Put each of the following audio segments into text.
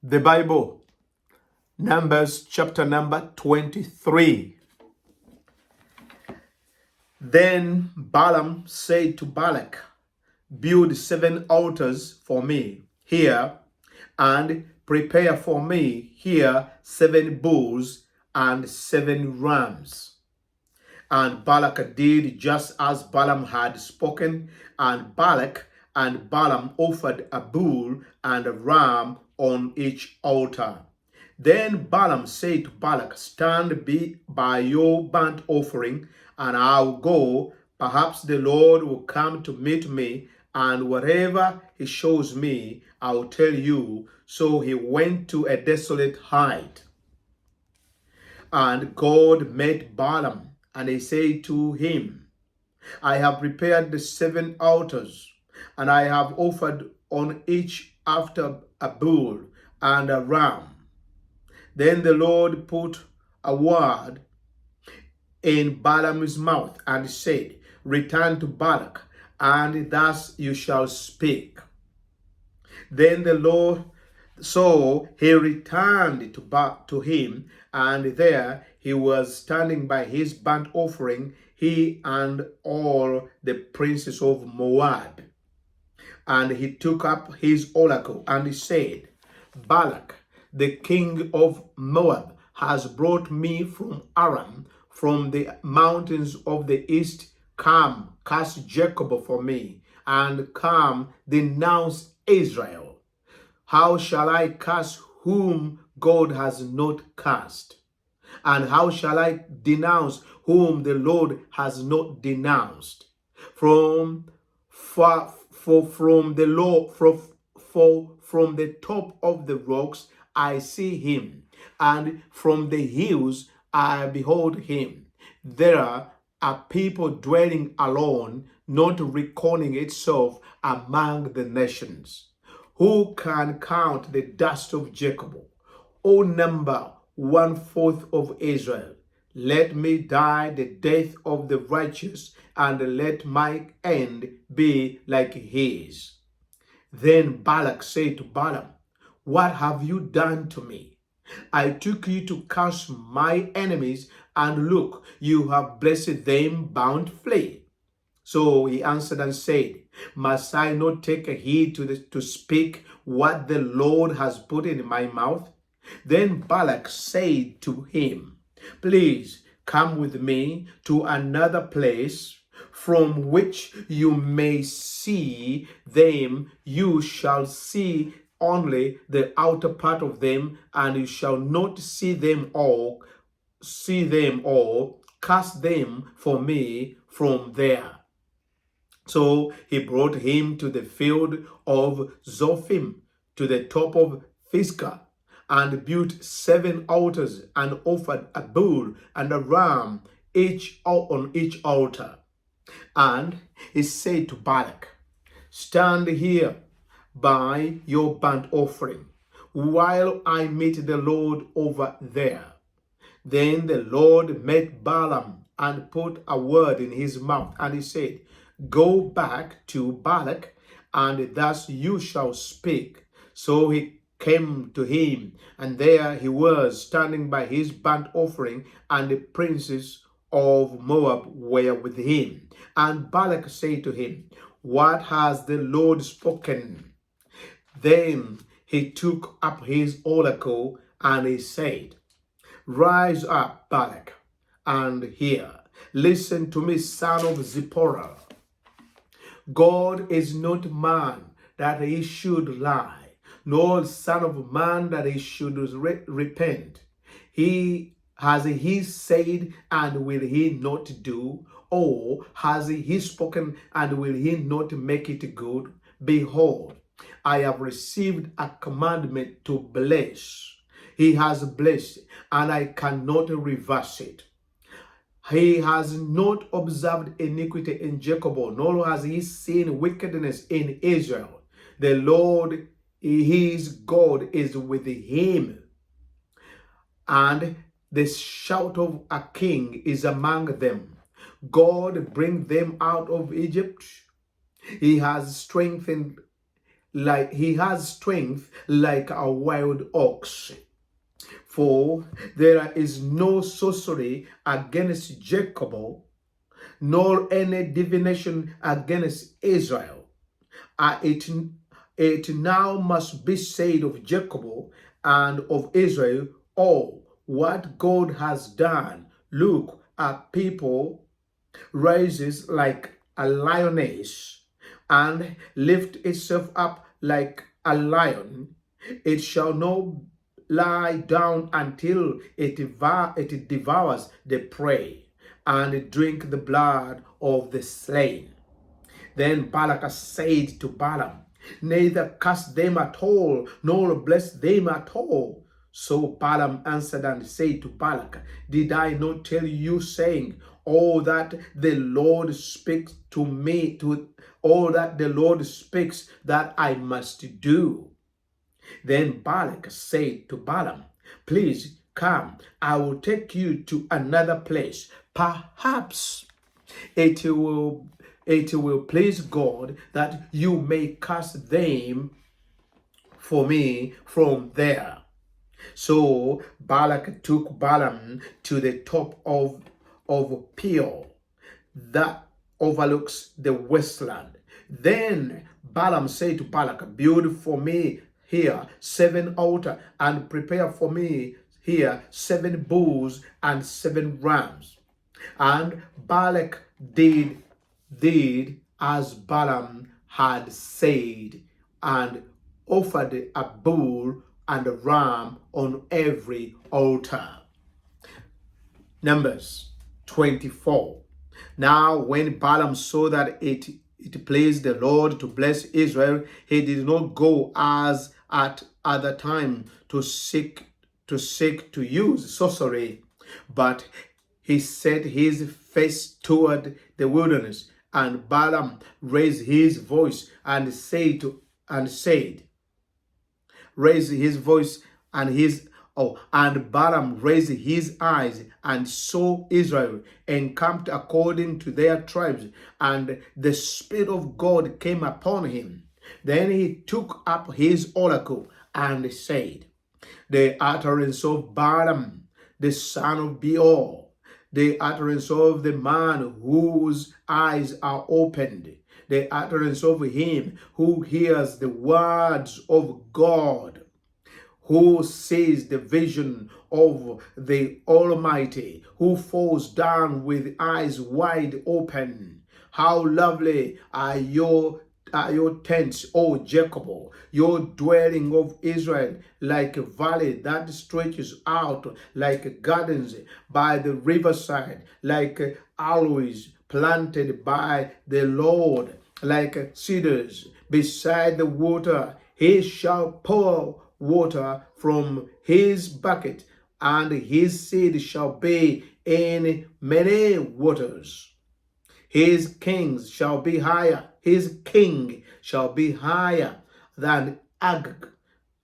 The Bible, Numbers chapter number 23. Then Balaam said to Balak, build 7 altars for me here, and prepare for me here 7 bulls and 7 rams. And Balak did just as Balaam had spoken, and Balak and Balaam offered a bull and a ram on each altar. Then Balaam said to Balak, stand by your burnt offering, and I'll go. Perhaps the Lord will come to meet me, and whatever he shows me, I'll tell you. So he went to a desolate height. And God met Balaam, and he said to him, I have prepared the 7 altars, and I have offered on each after a bull and a ram. Then the Lord put a word in Balaam's mouth and said, return to Balak, and thus you shall speak. Then the Lord, so he returned to him, and there he was standing by his burnt offering, he and all the princes of Moab. And he took up his oracle and he said, Balak, the king of Moab, has brought me from Aram, from the mountains of the east. Come, curse Jacob for me, and come, denounce Israel. How shall I curse whom God has not cursed? And how shall I denounce whom the Lord has not denounced? From the top of the rocks I see him, and from the hills I behold him. There are people dwelling alone, not reckoning itself among the nations. Who can count the dust of Jacob, or number 1/4 of Israel? Let me die the death of the righteous, and let my end be like his. Then Balak said to Balaam, what have you done to me? I took you to curse my enemies, and look, you have blessed them bountifully. So he answered and said, must I not take heed to speak what the Lord has put in my mouth? Then Balak said to him, please come with me to another place from which you may see them. You shall see only the outer part of them, and you shall not see them all. Cast them for me from there. So he brought him to the field of Zophim, to the top of Pisgah, and built 7 altars, and offered a bull and a ram each on each altar. And he said to Balak, stand here by your burnt offering, while I meet the Lord over there. Then the Lord met Balaam and put a word in his mouth, and he said, go back to Balak, and thus you shall speak. So he came to him, and there he was standing by his burnt offering, and the princes of Moab were with him. And Balak said to him, what has the Lord spoken? Then he took up his oracle, and he said, rise up, Balak, and hear. Listen to me, son of Zipporah. God is not man that he should lie, nor son of man that he should repent. Has he said, and will he not do? Or has he spoken, and will he not make it good? Behold, I have received a commandment to bless. He has blessed, and I cannot reverse it. He has not observed iniquity in Jacob, nor has he seen wickedness in Israel. The Lord, his God, is with him, and the shout of a king is among them. God bring them out of Egypt. He has strengthened strength like a wild ox. For there is no sorcery against Jacob, nor any divination against Israel. It now must be said of Jacob and of Israel, oh, what God has done. Look, a people rises like a lioness and lift itself up like a lion. It shall not lie down until it devours the prey and drink the blood of the slain. Then Balak said to Balaam, neither curse them at all, nor bless them at all. So Balaam answered and said to Balak, did I not tell you, saying, all that the Lord speaks to me, all that the Lord speaks that I must do? Then Balak said to Balaam, please come, I will take you to another place. Perhaps it will please God that you may cast them for me from there. So Balak took Balaam to the top of Peor that overlooks the wasteland. Then Balaam said to Balak, build for me here 7 altars and prepare for me here 7 bulls and 7 rams. And Balak did as Balaam had said, and offered a bull and a ram on every altar. Numbers 24. Now when Balaam saw that it pleased the Lord to bless Israel, he did not go as at other time to seek to use sorcery, but he set his face toward the wilderness. And Balaam raised his voice and said, raised his voice and Balaam raised his eyes and saw Israel encamped according to their tribes, and the Spirit of God came upon him. Then he took up his oracle and said, the utterance of Balaam, the son of Beor, the utterance of the man whose eyes are opened, the utterance of him who hears the words of God, who sees the vision of the Almighty, who falls down with eyes wide open. How lovely are your tents, O Jacob, your dwelling of Israel, like a valley that stretches out, like gardens by the riverside, like aloes planted by the Lord, like cedars beside the water. He shall pour water from his bucket, and his seed shall be in many waters. His kings shall be higher, his king shall be higher than Agag,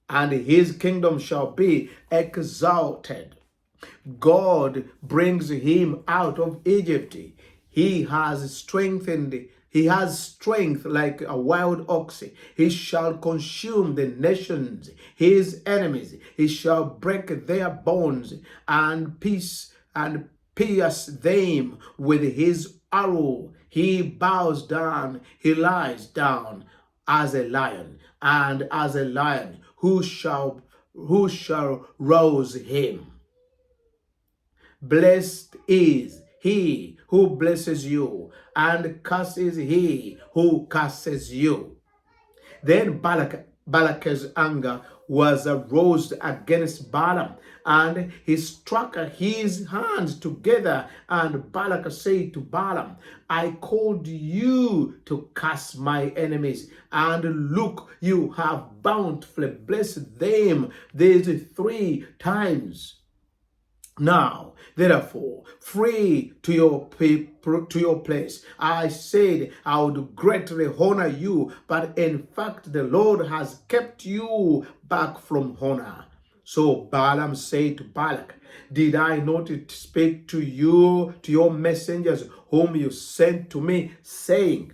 and his kingdom shall be exalted. God brings him out of Egypt. He has strength like a wild ox. He shall consume the nations, his enemies. He shall break their bones and pierce them with his arrow. He bows down, he lies down as a lion, and as a lion, who shall rouse him? Blessed is he who blesses you, and cursed is he who curses you. Then Balak's anger was aroused against Balaam, and he struck his hands together. And Balak said to Balaam, I called you to curse my enemies, and look, you have bountifully blessed them these 3 times. Now, therefore, flee to your place. I said I would greatly honor you, but in fact the Lord has kept you back from honor. So Balaam said to Balak, did I not speak to you, to your messengers whom you sent to me, saying,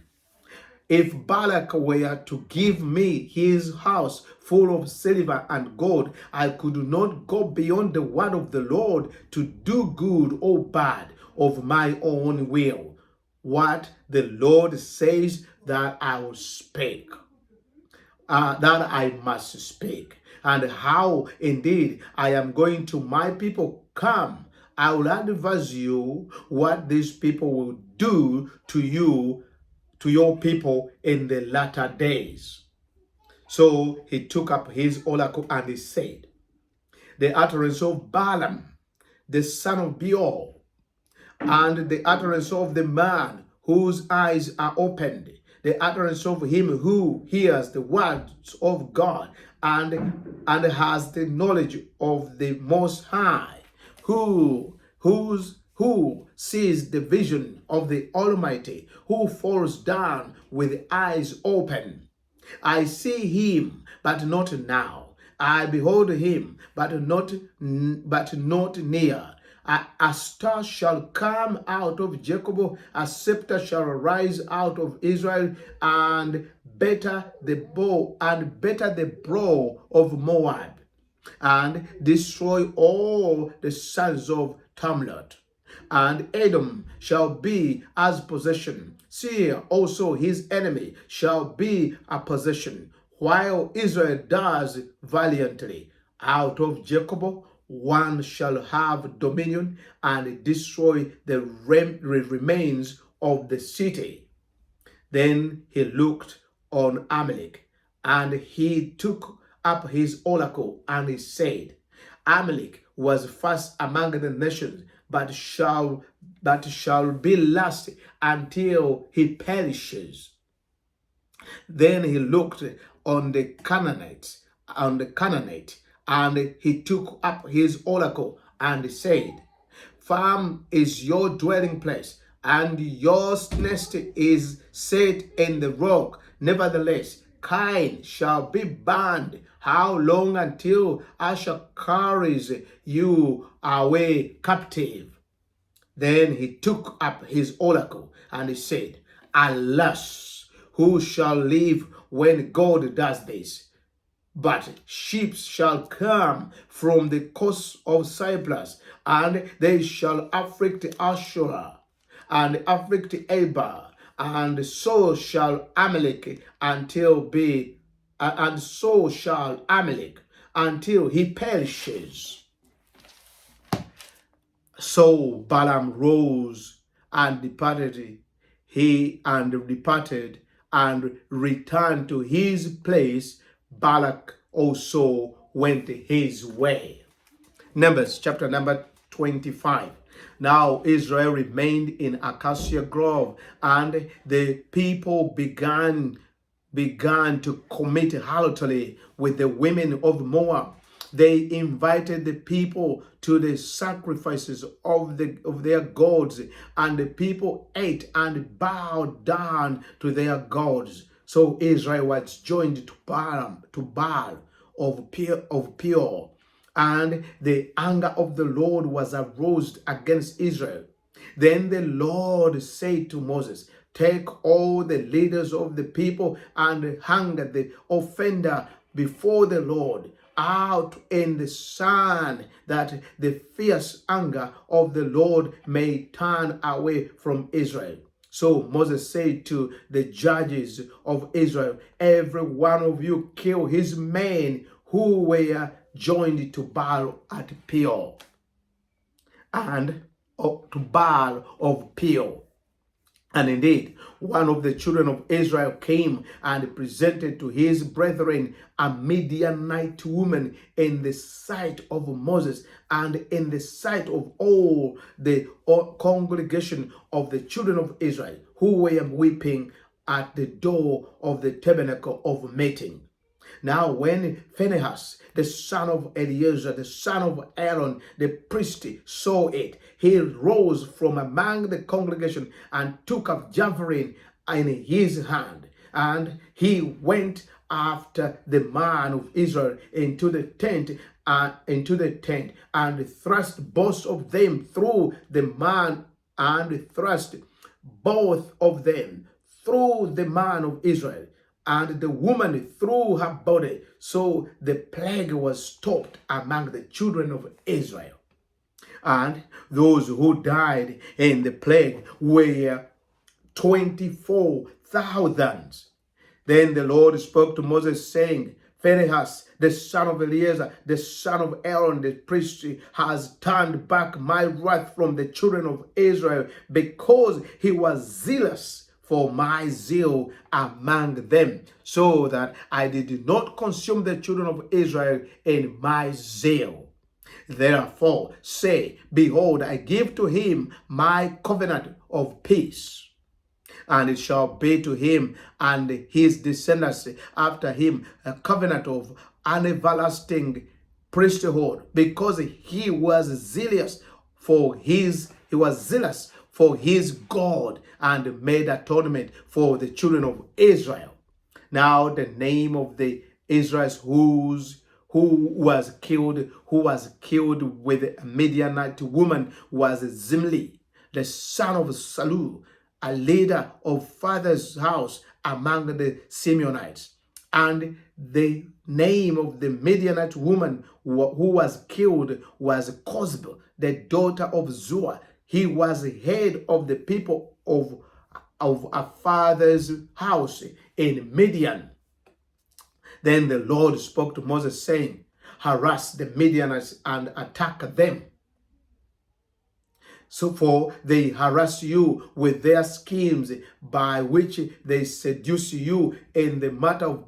If Balak were to give me his house full of silver and gold, I could not go beyond the word of the Lord to do good or bad of my own will. What the Lord says that I will speak, that I must speak. And how indeed I am going to my people, come, I will advise you what these people will do to you, to your people in the latter days. So he took up his oracle and he said, the utterance of Balaam, the son of Beor, and the utterance of the man whose eyes are opened, the utterance of him who hears the words of God and has the knowledge of the Most High, who sees the vision of the Almighty, who falls down with eyes open. I see him, but not now. I behold him, but not near. A star shall come out of Jacob, a scepter shall arise out of Israel, and better the brow of Moab, and destroy all the sons of Tamlot. And Edom shall be as possession. Seir also his enemy shall be a possession, while Israel does valiantly. Out of Jacob one shall have dominion and destroy the remains of the city. Then he looked on Amalek, and he took up his oracle, and he said, Amalek was first among the nations, but shall be last until he perishes. Then he looked on the Canaanite, and he took up his oracle and said, Firm is your dwelling place, and your nest is set in the rock. Nevertheless, Cain shall be burned. How long until Asher carries you away captive? Then he took up his oracle and he said, Alas, who shall live when God does this? But ships shall come from the coast of Cyprus, and they shall afflict Ashur, and afflict Eber, and so shall Amalek until he perishes. So Balaam rose and departed, and returned to his place. Balak also went his way. Numbers chapter number 25. Now Israel remained in Acacia Grove, and the people began to commit harlotry with the women of Moab. They invited the people to the sacrifices of their gods, and the people ate and bowed down to their gods. So Israel was joined to Baal of Peor, and the anger of the Lord was aroused against Israel. Then the Lord said to Moses, Take all the leaders of the people and hang the offender before the Lord out in the sun, that the fierce anger of the Lord may turn away from Israel. So Moses said to the judges of Israel, Every one of you kill his men who were joined to Baal at Peor, and to Baal of Peor. And indeed, one of the children of Israel came and presented to his brethren a Midianite woman in the sight of Moses and in the sight of all the congregation of the children of Israel, who were weeping at the door of the tabernacle of meeting. Now when Phinehas, the son of Eleazar, the son of Aaron, the priest, saw it, he rose from among the congregation and took up javelin in his hand, and he went after the man of Israel into the tent, and thrust both of them through the man, and thrust both of them threw the man of Israel, and the woman threw her body. So the plague was stopped among the children of Israel. And those who died in the plague were 24,000. Then the Lord spoke to Moses, saying, Phinehas, the son of Eleazar, the son of Aaron, the priest, has turned back my wrath from the children of Israel, because he was zealous for my zeal among them, so that I did not consume the children of Israel in my zeal. Therefore say, Behold, I give to him my covenant of peace, and it shall be to him and his descendants after him a covenant of an everlasting priesthood, because he was zealous for his God, and made atonement for the children of Israel. Now the name of the Israelites who was killed with a Midianite woman was Zimri, the son of Salu, a leader of father's house among the Simeonites. And the name of the Midianite woman who was killed was Cosbi, the daughter of Zua. He was head of the people of a father's house in Midian. Then the Lord spoke to Moses, saying, Harass the Midianites and attack them. So for they harass you with their schemes, by which they seduce you in the matter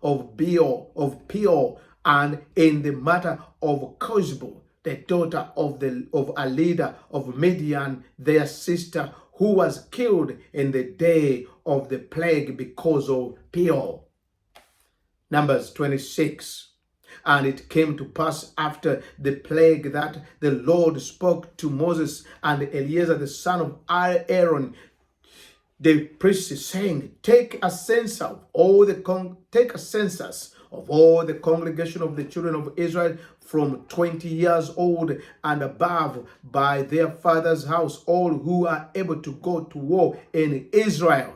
of Peor, and in the matter of Cosbi, the daughter of a leader of Midian, their sister, who was killed in the day of the plague because of Peor. Numbers 26. And it came to pass after the plague that the Lord spoke to Moses and Eleazar the son of Aaron, the priest, saying, Take a census of all the congregation of the children of Israel from 20 years old and above, by their father's house, all who are able to go to war in Israel.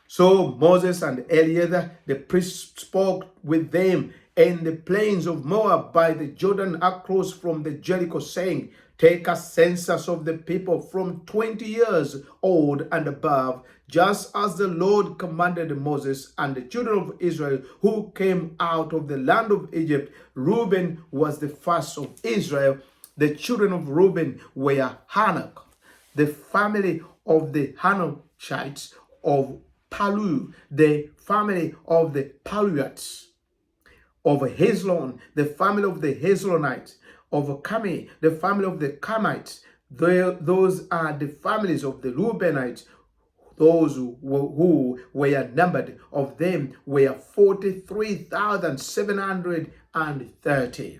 So Moses and Eleazar the priest spoke with them in the plains of Moab by the Jordan across from the Jericho, saying, Take a census of the people from 20 years old and above, just as the Lord commanded Moses. And the children of Israel who came out of the land of Egypt, Reuben was the first of Israel. The children of Reuben were Hanok, the family of the Hanokites, of Palu, the family of the Paluites, of Hezlon, the family of the Hezlonites, of Carmi, the family of the Carmites. Those are the families of the Reubenites. Those who were numbered of them were 43,730.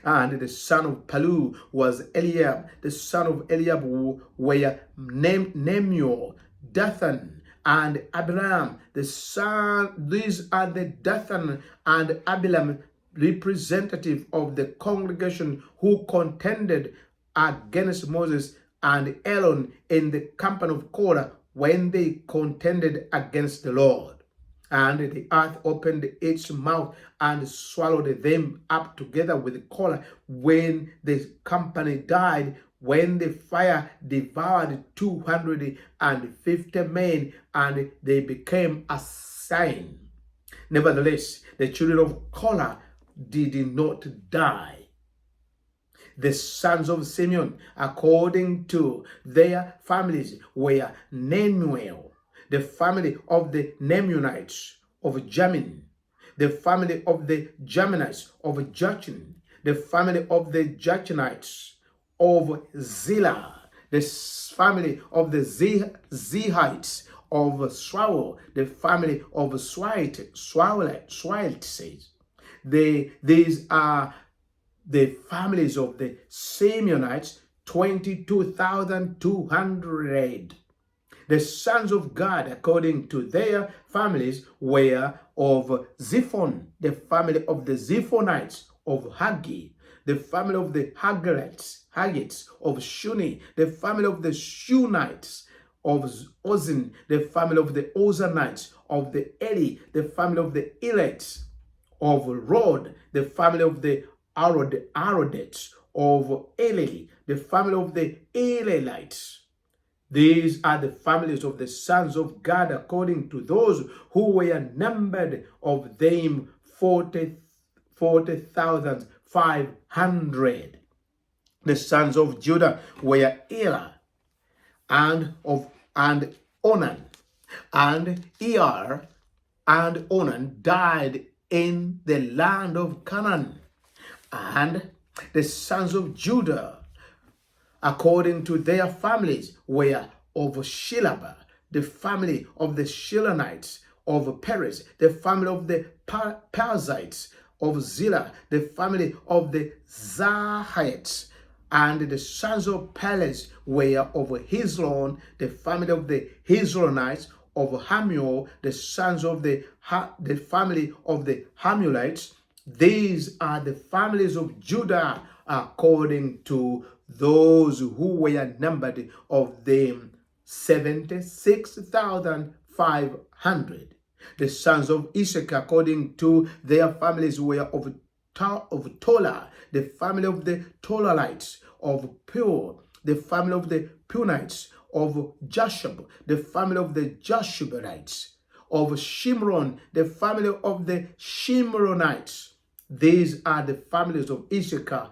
And the son of Palu was Eliab. The son of Eliab were Nemuel, Dathan, and Abiram. These are the Dathan and Abiram, representative of the congregation who contended against Moses and Aaron in the company of Korah when they contended against the Lord. And the earth opened its mouth and swallowed them up together with Korah when the company died, when the fire devoured 250 men, and they became a sign. Nevertheless, the children of Korah did not die. The sons of Simeon, according to their families, were Nemuel, the family of the Nemunites of Jamin, the family of the Jaminites of Jachin, the family of the Jachinites of Zillah, the family of the Zihites of Swal, the family of Swaltes. These are the families of the Simeonites, 22,200. The sons of Gad, according to their families, were of Zephon, the family of the Zephonites of Haggi, the family of the Haggites of Shuni, the family of the Shunites of Ozin, the family of the Ozanites, of the Eli, the family of the Elites, of Rod, the family of the Arodites, of Eli, the family of the Elites. These are the families of the sons of God according to those who were numbered of them 40,500. The sons of Judah were Elah and Onan, and Er and Onan died in the land of Canaan. And the sons of Judah, according to their families, were of Shilabah, the family of the Shilonites, of Perez, the family of the Perizzites, of Zillah, the family of the Zahites. And the sons of Perez were of Hezron, the family of the Hezronites, of Hamuel, the sons of the family of the Hamulites. These are the families of Judah according to those who were numbered of them 76,500. The sons of Issachar according to their families were of Tola, the family of the Tolalites, of Pur, the family of the Punites, of Jashub, the family of the Jashubites, of Shimron, the family of the Shimronites. These are the families of Issachar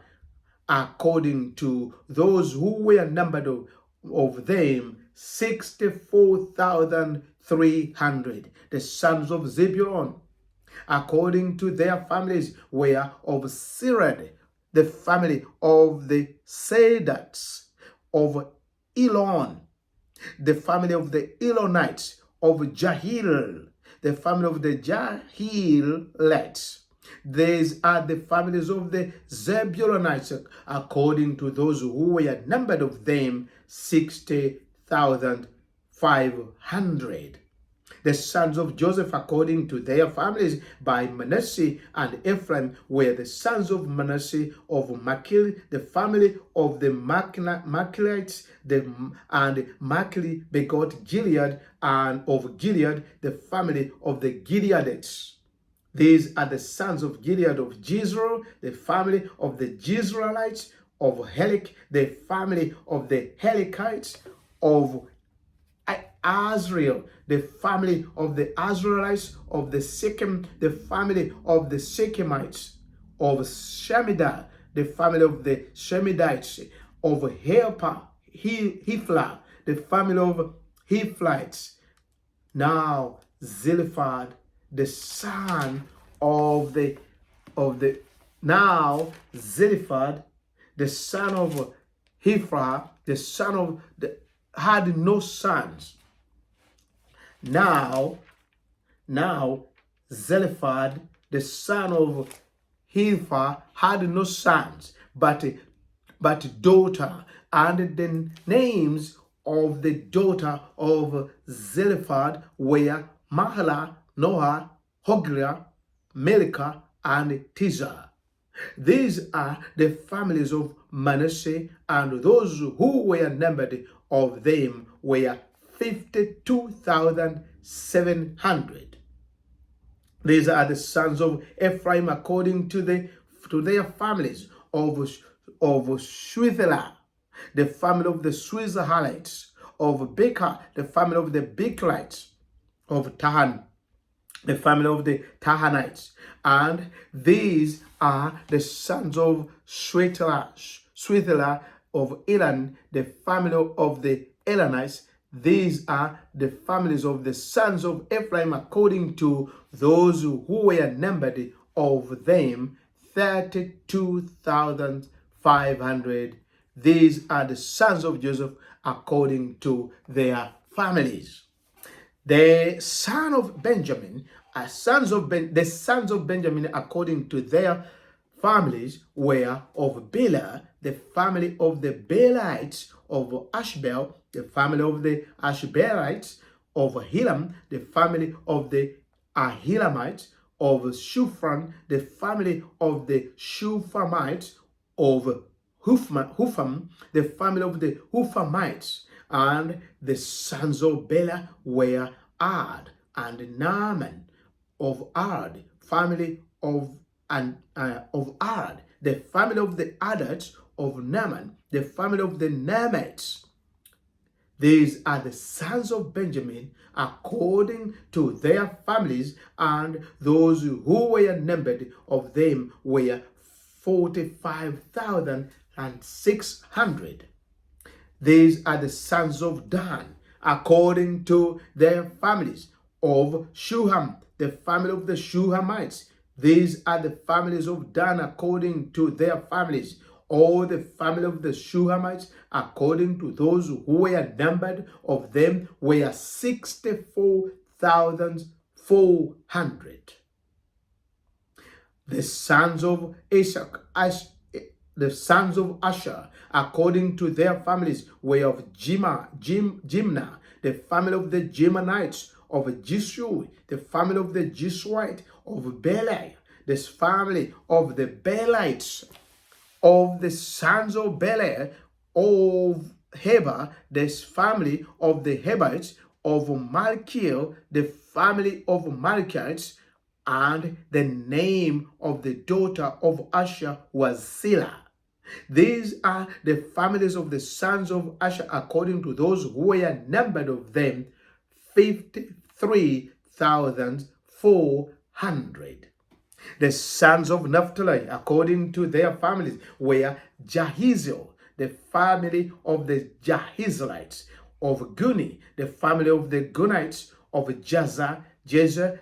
according to those who were numbered of them 64,300. The sons of Zebulun according to their families were of Sirad, the family of the Sadats, of Elon, the family of the Elonites, of Jahil, the family of the Jahilites. These are the families of the Zebulonites, according to those who were numbered of them 60,500. The sons of Joseph, according to their families, by Manasseh and Ephraim, were the sons of Manasseh, of Machir, the family of the Machirites, and Machir begot Gilead, and of Gilead, the family of the Gileadites. These are the sons of Gilead, of Jezreel, the family of the Jezreelites, of Helik, the family of the Helikites, of Azrael, the family of the Azraelites, of the Shechem, the family of the Shechemites, of Shemidah, the family of the Shemidites, of Hifla, the family of Hiflites. Now Zelophehad, the son of the son of Hifra, the son of the had no sons. Now Zelophehad, the son of Hepher, had no sons, but daughter, and the names of the daughter of Zelophehad were Mahlah, Noah, Hogla, Melika, and Tirzah. These are the families of Manasseh, and those who were numbered of them were 52,700. These are the sons of Ephraim according to their families, of Shuthelah, the family of the Shuthalites, of Becca, the family of the Bechlites, of Tahan, the family of the Tahanites. And these are the sons of Shuthelah of Elan, the family of the Elanites. These are the families of the sons of Ephraim according to those who were numbered of them 32,500. These are the sons of Joseph according to their families. The son of Benjamin the sons of Benjamin according to their families were of Bela, the family of the Belaites, of Ashbel, the family of the Ashbelites, of Hilam, the family of the Ahilamites, of Shufran, the family of the Shufamites, of Hufam, the family of the Hufamites, And the sons of Bela were Ard and Naaman of Ard, family of Ard, the family of the Ardads of Naaman, the family of the Naamites. These are the sons of Benjamin according to their families, and those who were numbered of them were 45,600. These are the sons of Dan according to their families, of Shuham, the family of the Shuhamites. These are the families of Dan according to their families. All the family of the Shuhamites, according to those who were numbered of them, were 64,400. The sons of the sons of Asher, according to their families, were of Jimnah, the family of the Jimanites, of Jisui, the family of the Jisuite, of Balak, the family of the Balites. Of the sons of Bela, of Heber, the family of the Hebites, of Malchiel, the family of Malchites, and the name of the daughter of Asher was Selah. These are the families of the sons of Asher according to those who were numbered of them, 53,400. The sons of Naphtali, according to their families, were Jahaziel, the family of the Jahizelites, of Guni, the family of the Gunites, of Jezer,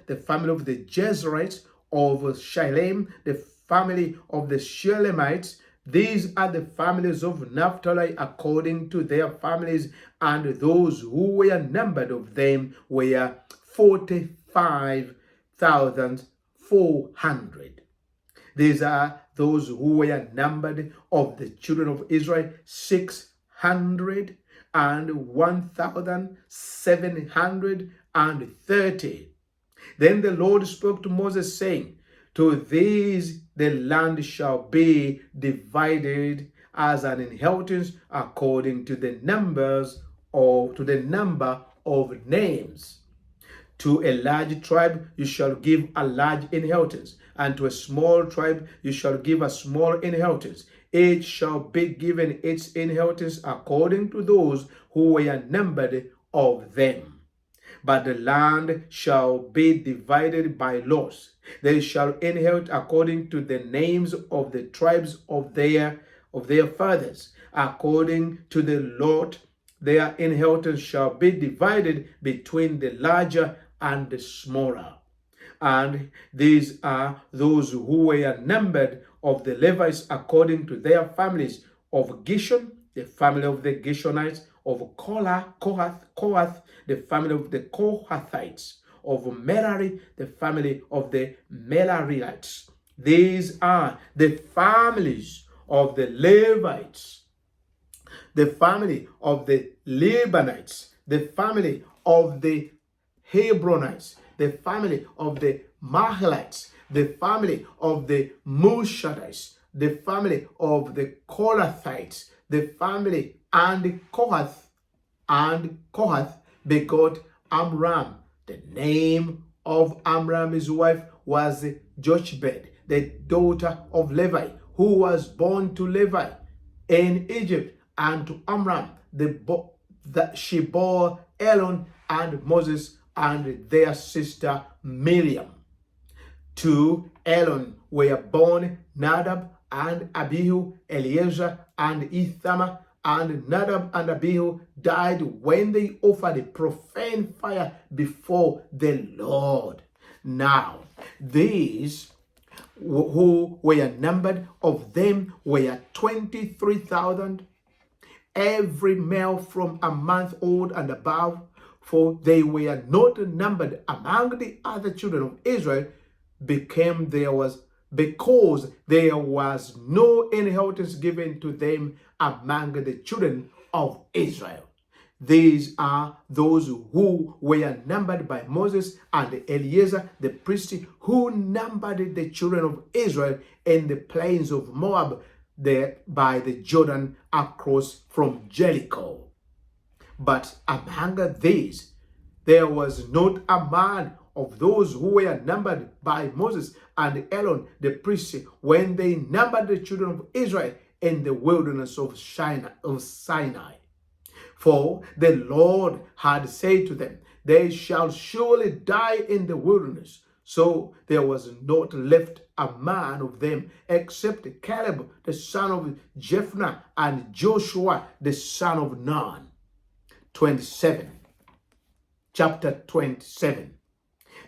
the family of the Jezerites, of Shilem, the family of the Shelemites. These are the families of Naphtali according to their families, and those who were numbered of them were 45,400. These are those who were numbered of the children of Israel, 601,730. Then the Lord spoke to Moses, saying, to these the land shall be divided as an inheritance according to the number of names. To a large tribe you shall give a large inheritance, and to a small tribe you shall give a small inheritance. Each shall be given its inheritance according to those who were numbered of them. But the land shall be divided by laws. They shall inherit according to the names of the tribes of their fathers. According to the lot, their inheritance shall be divided between the larger and the smaller. And these are those who were numbered of the Levites according to their families, of Gishon, the family of the Gishonites, of Kohath, the family of the Kohathites, of Merari, the family of the Merarites. These are the families of the Levites, the family of the Lebanites, the family of the Hebronites, the family of the Mahalites, the family of the Mushadites, the family of the Korathites, the family and Kohath begot Amram. The name of Amram, his wife, was Jochebed, the daughter of Levi, who was born to Levi in Egypt, and to Amram she bore Aaron and Moses and their sister Miriam. To Aaron were born Nadab and Abihu, Eleazar and Ithamar, and Nadab and Abihu died when they offered a profane fire before the Lord. Now, these who were numbered of them were 23,000, every male from a month old and above, for they were not numbered among the other children of Israel, because there was no inheritance given to them among the children of Israel. These are those who were numbered by Moses and Eleazar the priest, who numbered the children of Israel in the plains of Moab, there by the Jordan across from Jericho. But among these, there was not a man of those who were numbered by Moses and Aaron the priest when they numbered the children of Israel in the wilderness of Sinai. For the Lord had said to them, they shall surely die in the wilderness. So there was not left a man of them except Caleb the son of Jephunneh and Joshua the son of Nun. 27. Chapter 27.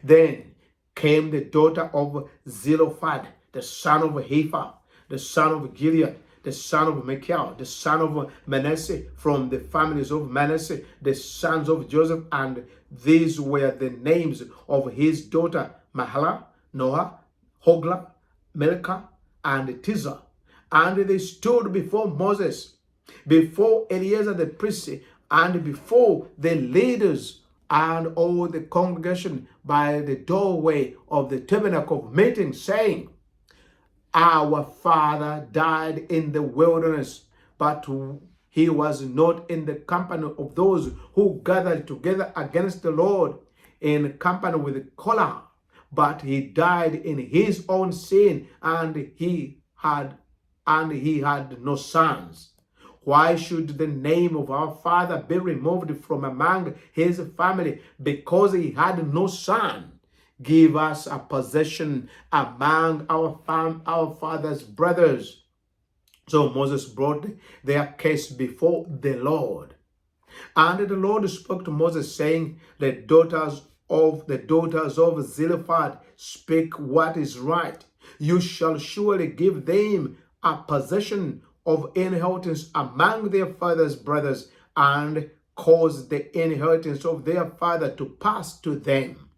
Then came the daughter of Zelophehad, the son of Hepher, the son of Gilead, the son of Machir, the son of Manasseh, from the families of Manasseh, the sons of Joseph, and these were the names of his daughter Mahlah, Noah, Hoglah, Milcah, and Tirzah. And they stood before Moses, before Eleazar the priest, and before the leaders and all the congregation by the doorway of the tabernacle of meeting, saying, our father died in the wilderness, but he was not in the company of those who gathered together against the Lord in company with Korah, but he died in his own sin, and he had no sons. Why should the name of our father be removed from among his family because he had no son? Give us a possession among our father's brothers. So Moses brought their case before the Lord. And the Lord spoke to Moses, saying, the daughters of Zelophehad speak what is right. You shall surely give them a possession of inheritance among their father's brothers, and cause the inheritance of their father to pass to them.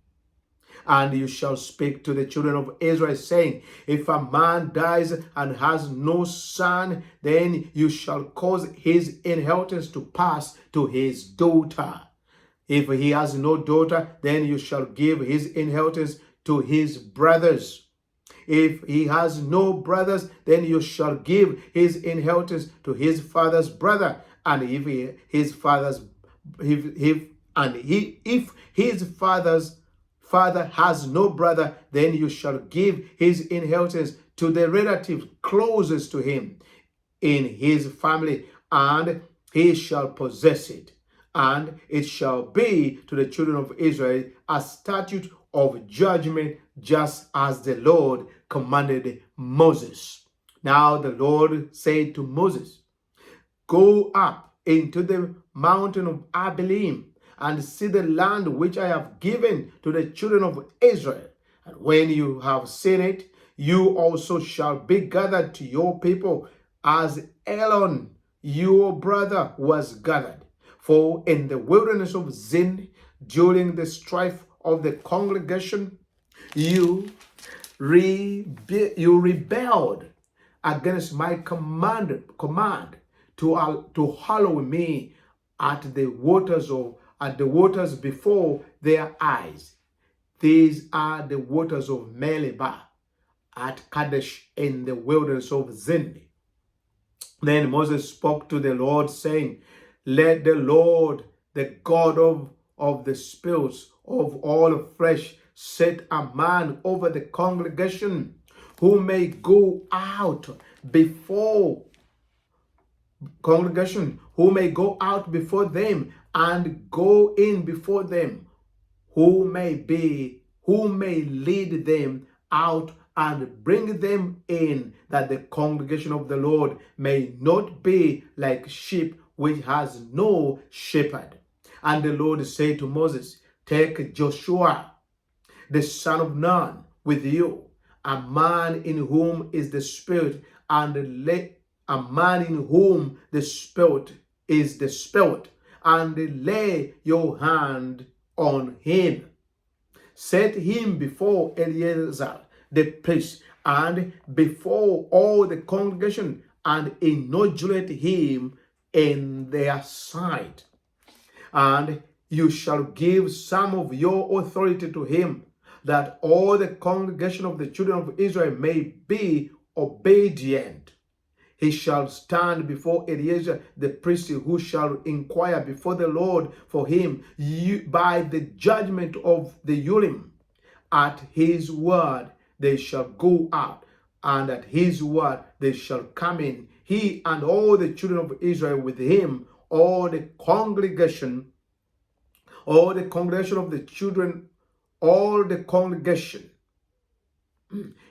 And you shall speak to the children of Israel, saying, if a man dies and has no son, then you shall cause his inheritance to pass to his daughter. If he has no daughter, then you shall give his inheritance to his brothers. If he has no brothers, then you shall give his inheritance to his father's brother. And if his father has no brother, then you shall give his inheritance to the relative closest to him in his family, and he shall possess it. And it shall be to the children of Israel a statute of judgment, just as the Lord commanded Moses. Now the Lord said to Moses, go up into the mountain of Balaaam and see the land which I have given to the children of Israel. And when you have seen it, you also shall be gathered to your people as Aaron, your brother, was gathered. For in the wilderness of Zin, during the strife of the congregation, you rebelled against my command to hallow me at the waters before their eyes. These are the waters of Meribah at Kadesh in the wilderness of Zin. Then Moses spoke to the Lord, saying, let the Lord, the God of the spirits of all flesh, set a man over the congregation who may go out before them and go in before them, who may lead them out and bring them in, that the congregation of the Lord may not be like sheep which has no shepherd. And the Lord said to Moses, take Joshua the son of Nun with you, a man in whom is the Spirit, and a man in whom the Spirit is the Spirit, and lay your hand on him. Set him before Eleazar the priest and before all the congregation, and inoculate him in their sight. And you shall give some of your authority to him, that all the congregation of the children of Israel may be obedient. he shall stand before Eleazar the priest, who shall inquire before the Lord for him by the judgment of the Urim. At his word they shall go out, and at his word they shall come in, he and all the children of Israel with him, all the congregation of the children, all the congregation.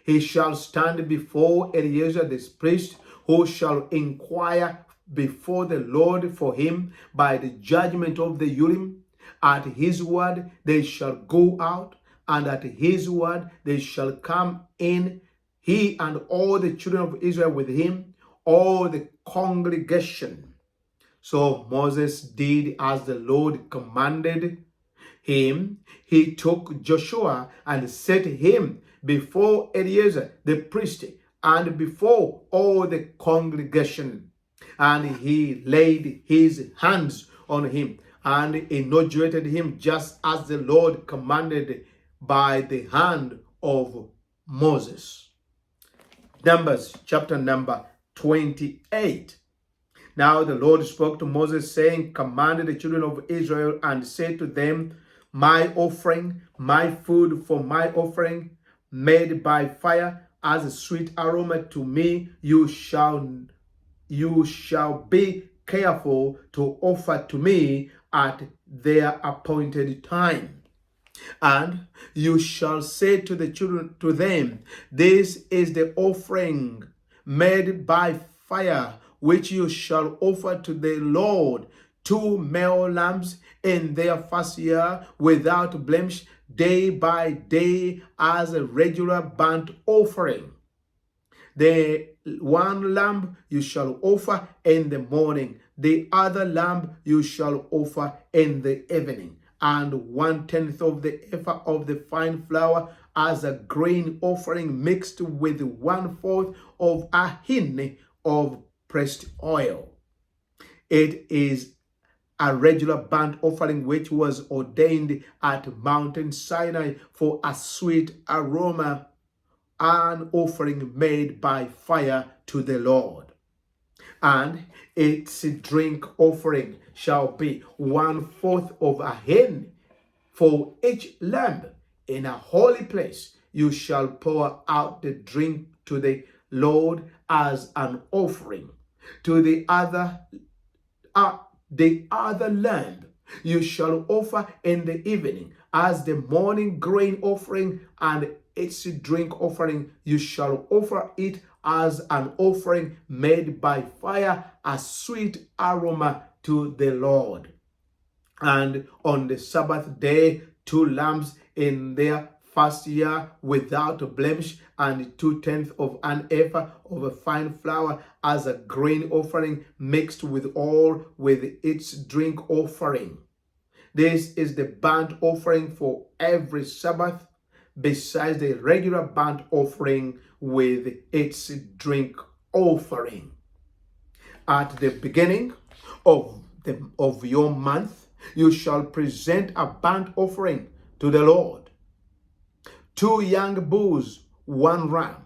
He shall stand before Eleazar the priest, who shall inquire before the Lord for him by the judgment of the Urim. At his word they shall go out, and at his word they shall come in, he and all the children of Israel with him, all the congregation. So Moses did as the Lord commanded him. He took Joshua and set him before Eleazar the priest and before all the congregation. And he laid his hands on him and inaugurated him just as the Lord commanded by the hand of Moses. Numbers chapter number 28. Now the Lord spoke to Moses, saying, command the children of Israel and say to them, my offering, my food for my offering, made by fire as a sweet aroma to me, you shall be careful to offer to me at their appointed time. And you shall say to the children, to them, this is the offering made by fire, which you shall offer to the Lord, 2 male lambs in their first year without blemish, day by day, as a regular burnt offering. The one lamb you shall offer in the morning, the other lamb you shall offer in the evening, and 1/10 of the ephah of the fine flour as a grain offering, mixed with 1/4 of a hin of pressed oil. It is a regular burnt offering which was ordained at Mount Sinai for a sweet aroma, an offering made by fire to the Lord. And its drink offering shall be 1/4 of a hin for each lamb. In a holy place you shall pour out the drink to the Lord as an offering. To the other lamb you shall offer in the evening as the morning grain offering, and its drink offering you shall offer it as an offering made by fire, a sweet aroma to the Lord. And on the Sabbath day, 2 lambs in their first year without blemish, and 2/10 of an ephah of a fine flour as a grain offering, mixed with oil, with its drink offering. This is the burnt offering for every Sabbath, besides the regular burnt offering with its drink offering. At the beginning of your month, you shall present a burnt offering to the Lord: 2 young bulls, 1 ram,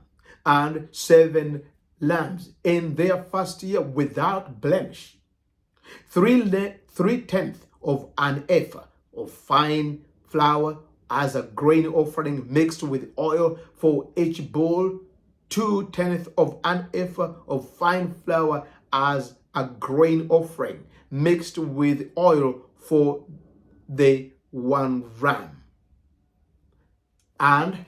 and 7 lambs in their first year without blemish. 3/10 of an ephah of fine flour as a grain offering, mixed with oil for each bull. 2/10 of an ephah of fine flour as a grain offering, mixed with oil for the 1 ram. And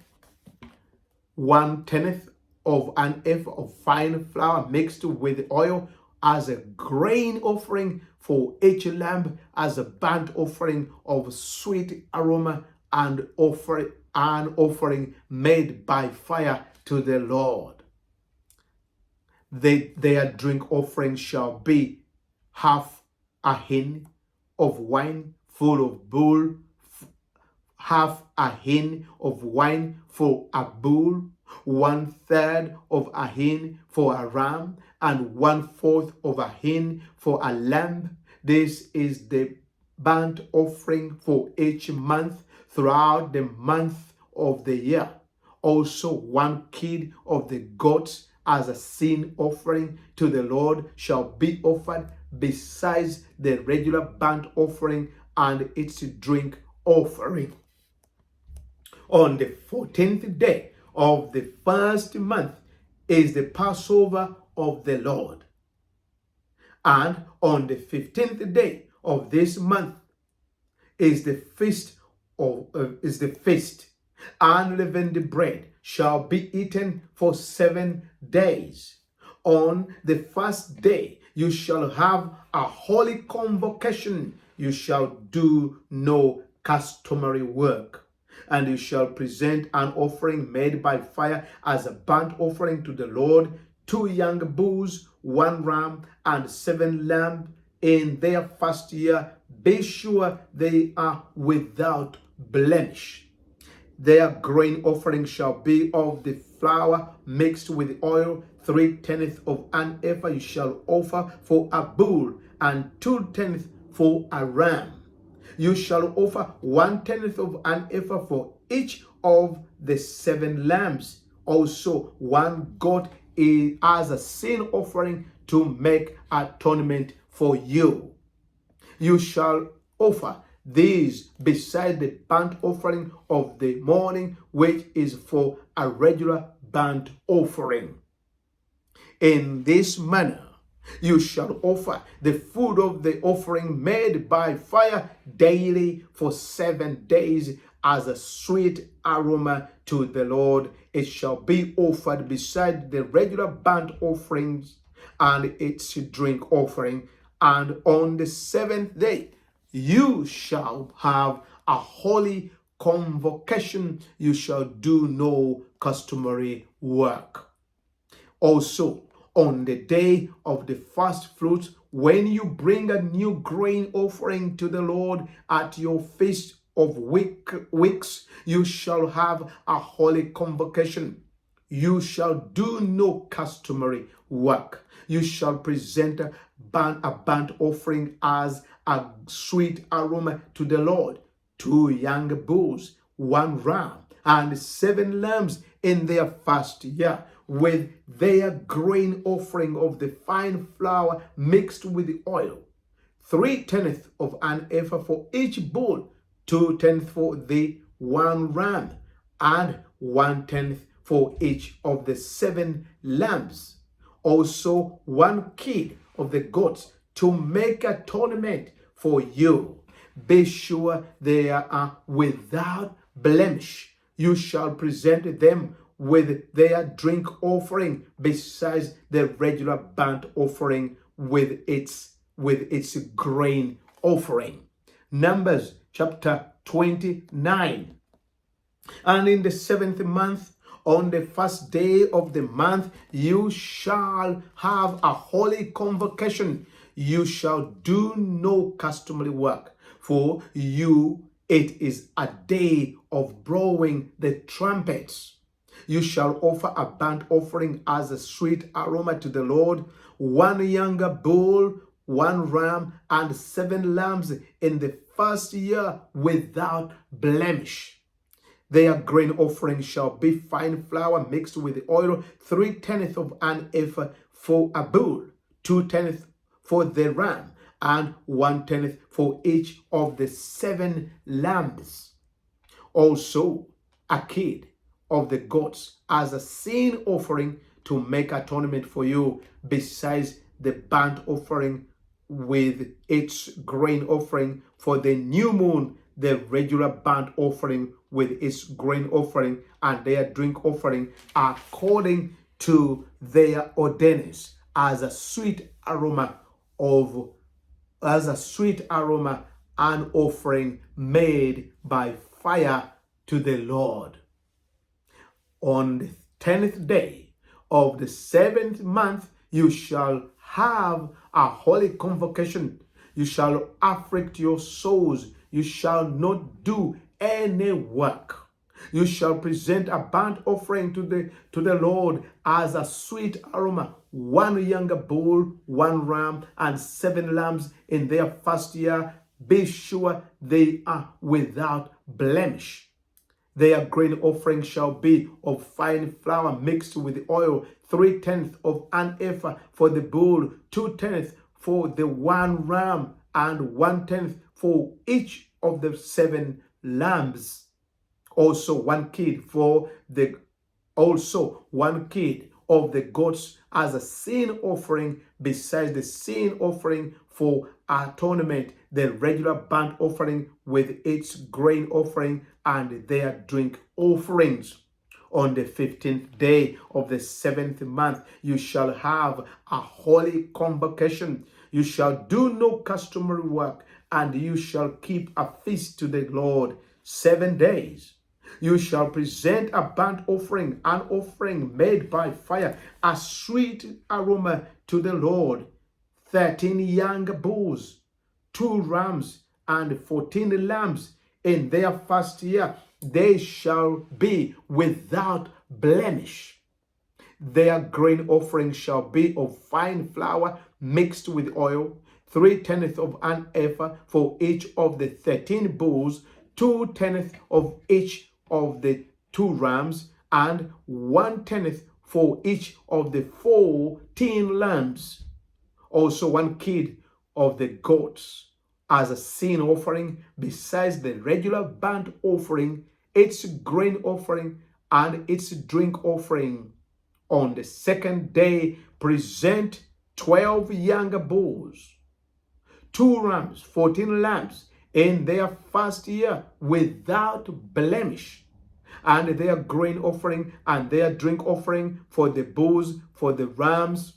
1/10 of an ephah of fine flour mixed with oil as a grain offering for each lamb, as a burnt offering of sweet aroma, and an offering made by fire to the Lord. Their drink offering shall be 1/2 a hin of wine full of bull, 1/2 a hin of wine for a bull, 1/3 of a hin for a ram, and 1/4 of a hin for a lamb. This is the burnt offering for each month throughout the month of the year. Also 1 kid of the goats as a sin offering to the Lord shall be offered besides the regular burnt offering and its drink offering. On the 14th day of the first month is the Passover of the Lord. And on the 15th day of this month is the feast unleavened bread shall be eaten for 7 days. On the first day you shall have a holy convocation. You shall do no customary work. And you shall present an offering made by fire as a burnt offering to the Lord, 2 young bulls, 1 ram, and 7 lambs in their first year. Be sure they are without blemish. Their grain offering shall be of the flour mixed with oil, 3/10 of an ephah you shall offer for a bull, and 2/10 for a ram. You shall offer 1/10 of an ephah for each of the 7 lambs. Also 1 goat as a sin offering to make atonement for you. You shall offer these beside the burnt offering of the morning, which is for a regular burnt offering. In this manner, you shall offer the food of the offering made by fire daily for 7 days as a sweet aroma to the Lord. It shall be offered beside the regular burnt offerings and its drink offering. And on the 7th day, you shall have a holy convocation. You shall do no customary work. Also, on the day of the first fruits, when you bring a new grain offering to the Lord at your feast of weeks, you shall have a holy convocation. You shall do no customary work. You shall present a burnt offering as a sweet aroma to the Lord, 2 young bulls, 1 ram, and 7 lambs in their first year, with their grain offering of the fine flour mixed with the oil, 3/10 of an ephah for each bull, 2/10 for the 1 ram, and 1/10 for each of the 7 lambs. Also 1 kid of the goats to make atonement for you. Be sure they are without blemish. You shall present them with their drink offering besides the regular burnt offering with its grain offering. Numbers chapter 29. And in the 7th month, on the first day of the month, you shall have a holy convocation. You shall do no customary work. For you it is a day of blowing the trumpets. You shall offer a burnt offering as a sweet aroma to the Lord, 1 younger bull, 1 ram, and 7 lambs in the first year without blemish. Their grain offering shall be fine flour mixed with oil, 3/10 of an ephah for a bull, 2/10 for the ram, and 1/10 for each of the 7 lambs. Also a kid of the goats as a sin offering to make atonement for you, besides the burnt offering with its grain offering for the new moon, the regular burnt offering with its grain offering and their drink offering, according to their ordinance, as a sweet aroma, an offering made by fire to the Lord. On the 10th day of the 7th month, you shall have a holy convocation. You shall afflict your souls. You shall not do any work. You shall present a burnt offering to the Lord as a sweet aroma, 1 younger bull, 1 ram, and 7 lambs in their first year. Be sure they are without blemish. Their grain offering shall be of fine flour mixed with oil, 3/10 of an ephah for the bull, 2/10 for the one ram, and 1/10 for each of the 7 lambs. Also one kid of the goats as a sin offering, besides the sin offering for atonement, the regular burnt offering with its grain offering and their drink offerings. On the 15th day of the 7th month, you shall have a holy convocation. You shall do no customary work, and you shall keep a feast to the Lord 7 days. You shall present a burnt offering, an offering made by fire, a sweet aroma to the Lord, 13 young bulls, 2 rams, and 14 lambs. In their first year, they shall be without blemish. Their grain offering shall be of fine flour mixed with oil, 3/10 of an ephah for each of the 13 bulls, 2/10 of each of the 2 rams, and 1/10 for each of the 14 lambs. Also 1 kid of the goats as a sin offering, besides the regular burnt offering, its grain offering, and its drink offering. On the 2nd day, present 12 young bulls, 2 rams, 14 lambs in their first year without blemish, and their grain offering and their drink offering for the bulls, for the rams,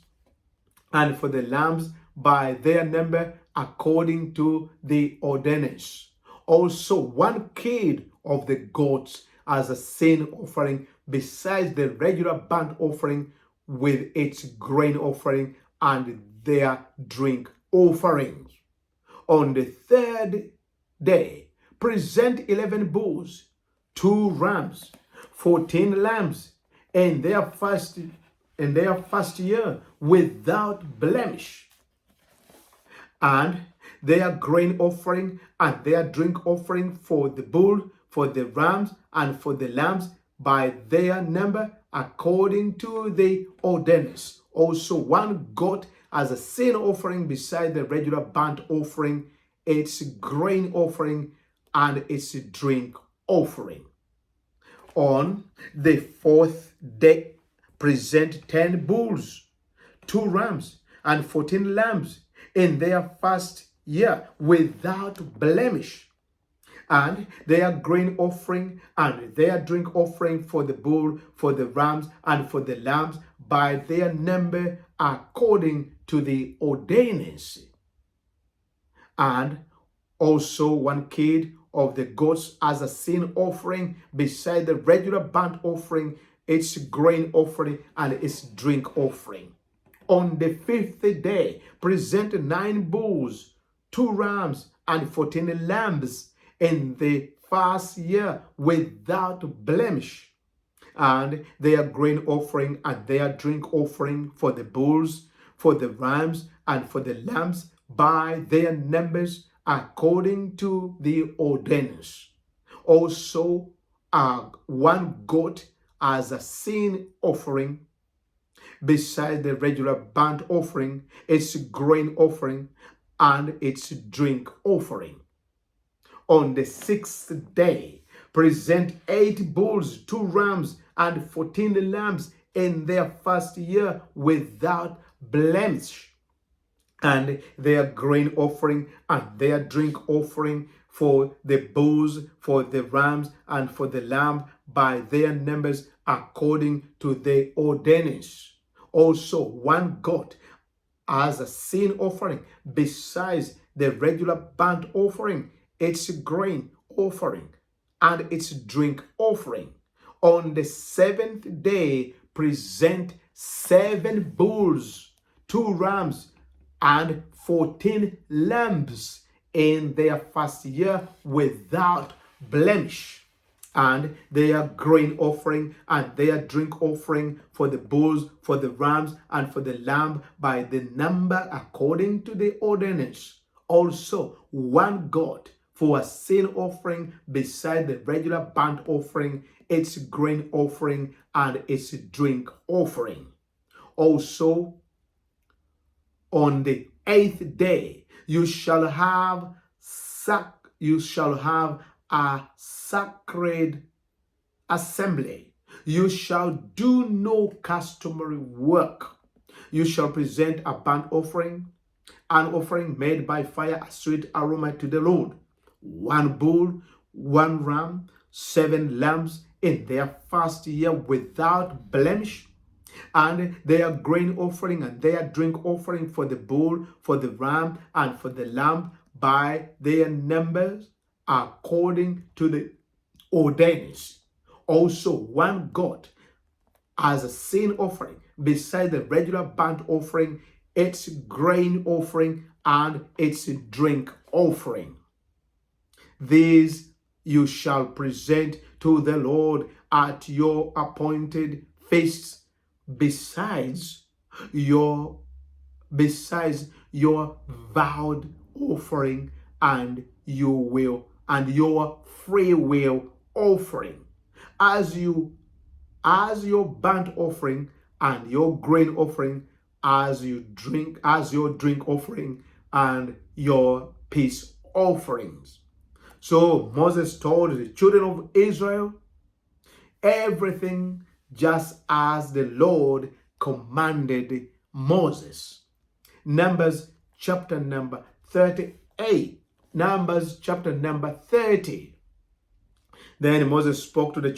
and for the lambs by their number according to the ordinance. Also 1 kid of the goats as a sin offering, besides the regular burnt offering with its grain offering and their drink offerings. On the 3rd day, present 11 bulls, 2 rams, 14 lambs in their first year without blemish, and their grain offering and their drink offering for the bull, for the rams, and for the lambs by their number according to the ordinance. Also 1 goat as a sin offering beside the regular burnt offering, its grain offering, and its drink offering. On the 4th day, present 10 bulls, 2 rams, and 14 lambs in their first year without blemish, and their grain offering and their drink offering for the bull, for the rams, and for the lambs by their number according to the ordinance. And also 1 kid of the goats as a sin offering beside the regular burnt offering, its grain offering, and its drink offering. On the 5th day, present 9 bulls, 2 rams, and 14 lambs in the first year without blemish, and their grain offering and their drink offering for the bulls, for the rams, and for the lambs by their numbers according to the ordinance. Also 1 goat as a sin offering beside the regular burnt offering, its grain offering, and its drink offering. On the 6th day, present 8 bulls, 2 rams, and 14 lambs in their first year without blemish, and their grain offering and their drink offering for the bulls, for the rams, and for the lamb by their numbers according to the ordinance. Also 1 goat as a sin offering besides the regular burnt offering, its grain offering, and its drink offering. On the 7th day, present 7 bulls, 2 rams, and 14 lambs in their first year without blemish, and their grain offering and their drink offering for the bulls, for the rams, and for the lamb by the number according to the ordinance. Also 1 goat for a sin offering beside the regular burnt offering, its grain offering, and its drink offering. Also, on the 8th day, you shall have a sacred assembly. You shall do no customary work. You shall present a burnt offering, an offering made by fire, a sweet aroma to the Lord. 1 bull, 1 ram, 7 lambs in their first year without blemish, and their grain offering and their drink offering for the bull, for the ram, and for the lamb by their numbers according to the ordinance. Also 1 goat as a sin offering beside the regular burnt offering, its grain offering, and its drink offering. These you shall present to the Lord at your appointed feasts, besides your vowed offering and your free will offering, as your burnt offering and your grain offering, as your drink offering and your peace offerings. So Moses told the children of Israel everything just as the Lord commanded Moses. Numbers chapter number 38. Numbers chapter number 30. Then Moses spoke to the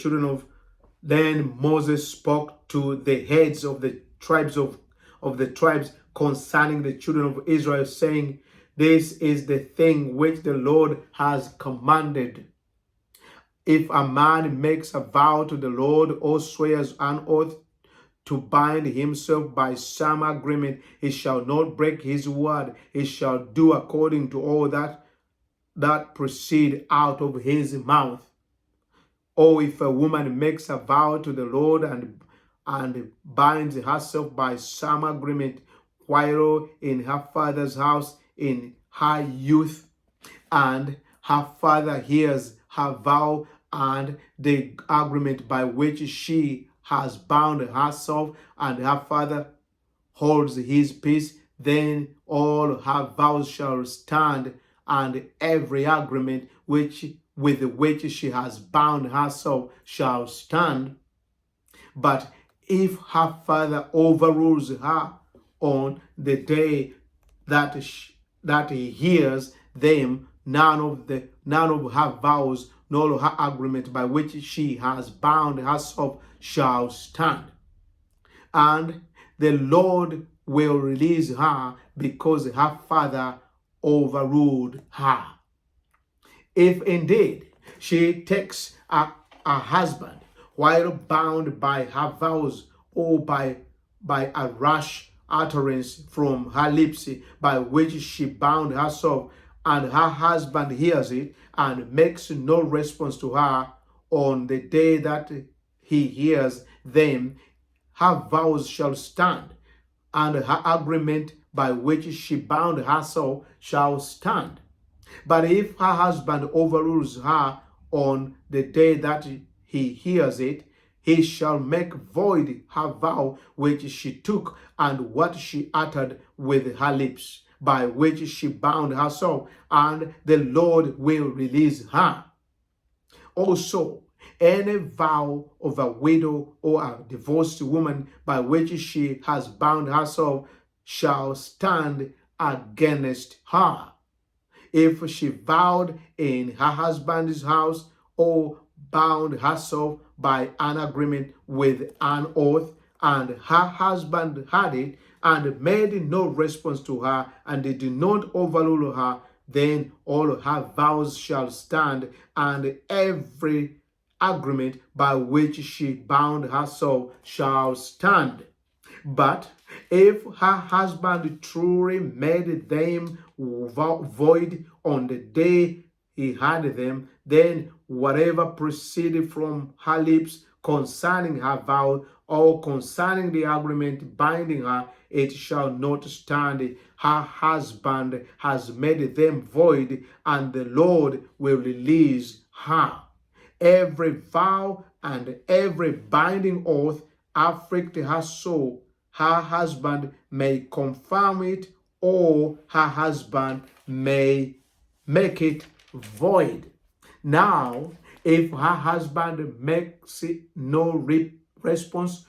heads of the tribes concerning the children of Israel, saying, "This is the thing which the Lord has commanded. If a man makes a vow to the Lord or swears an oath to bind himself by some agreement, he shall not break his word. He shall do according to all that proceed out of his mouth. Or if a woman makes a vow to the Lord and binds herself by some agreement while in her father's house in her youth, and her father hears her vow and the agreement by which she has bound herself, and her father holds his peace, then all her vows shall stand, and every agreement with which she has bound herself shall stand. But if her father overrules her on the day that he hears them, none of her vows nor her agreement by which she has bound herself shall stand. And the Lord will release her because her father overruled her. If indeed she takes a husband while bound by her vows, or by a rash utterance from her lips by which she bound herself, and her husband hears it and makes no response to her on the day that he hears them, her vows shall stand, and her agreement by which she bound herself shall stand. But if her husband overrules her on the day that he hears it, he shall make void her vow which she took and what she uttered with her lips, by which she bound herself, and the Lord will release her. Also, any vow of a widow or a divorced woman by which she has bound herself shall stand against her. If she vowed in her husband's house or bound herself by an agreement with an oath, and her husband had it and made no response to her, and did not overrule her, then all her vows shall stand, and every agreement by which she bound herself shall stand. But if her husband truly made them void on the day he had them, then whatever proceeded from her lips concerning her vow or concerning the agreement binding her, it shall not stand. Her husband has made them void, and the Lord will release her. Every vow and every binding oath afflict her soul. Her husband may confirm it, or her husband may make it void. Now, if her husband makes it no response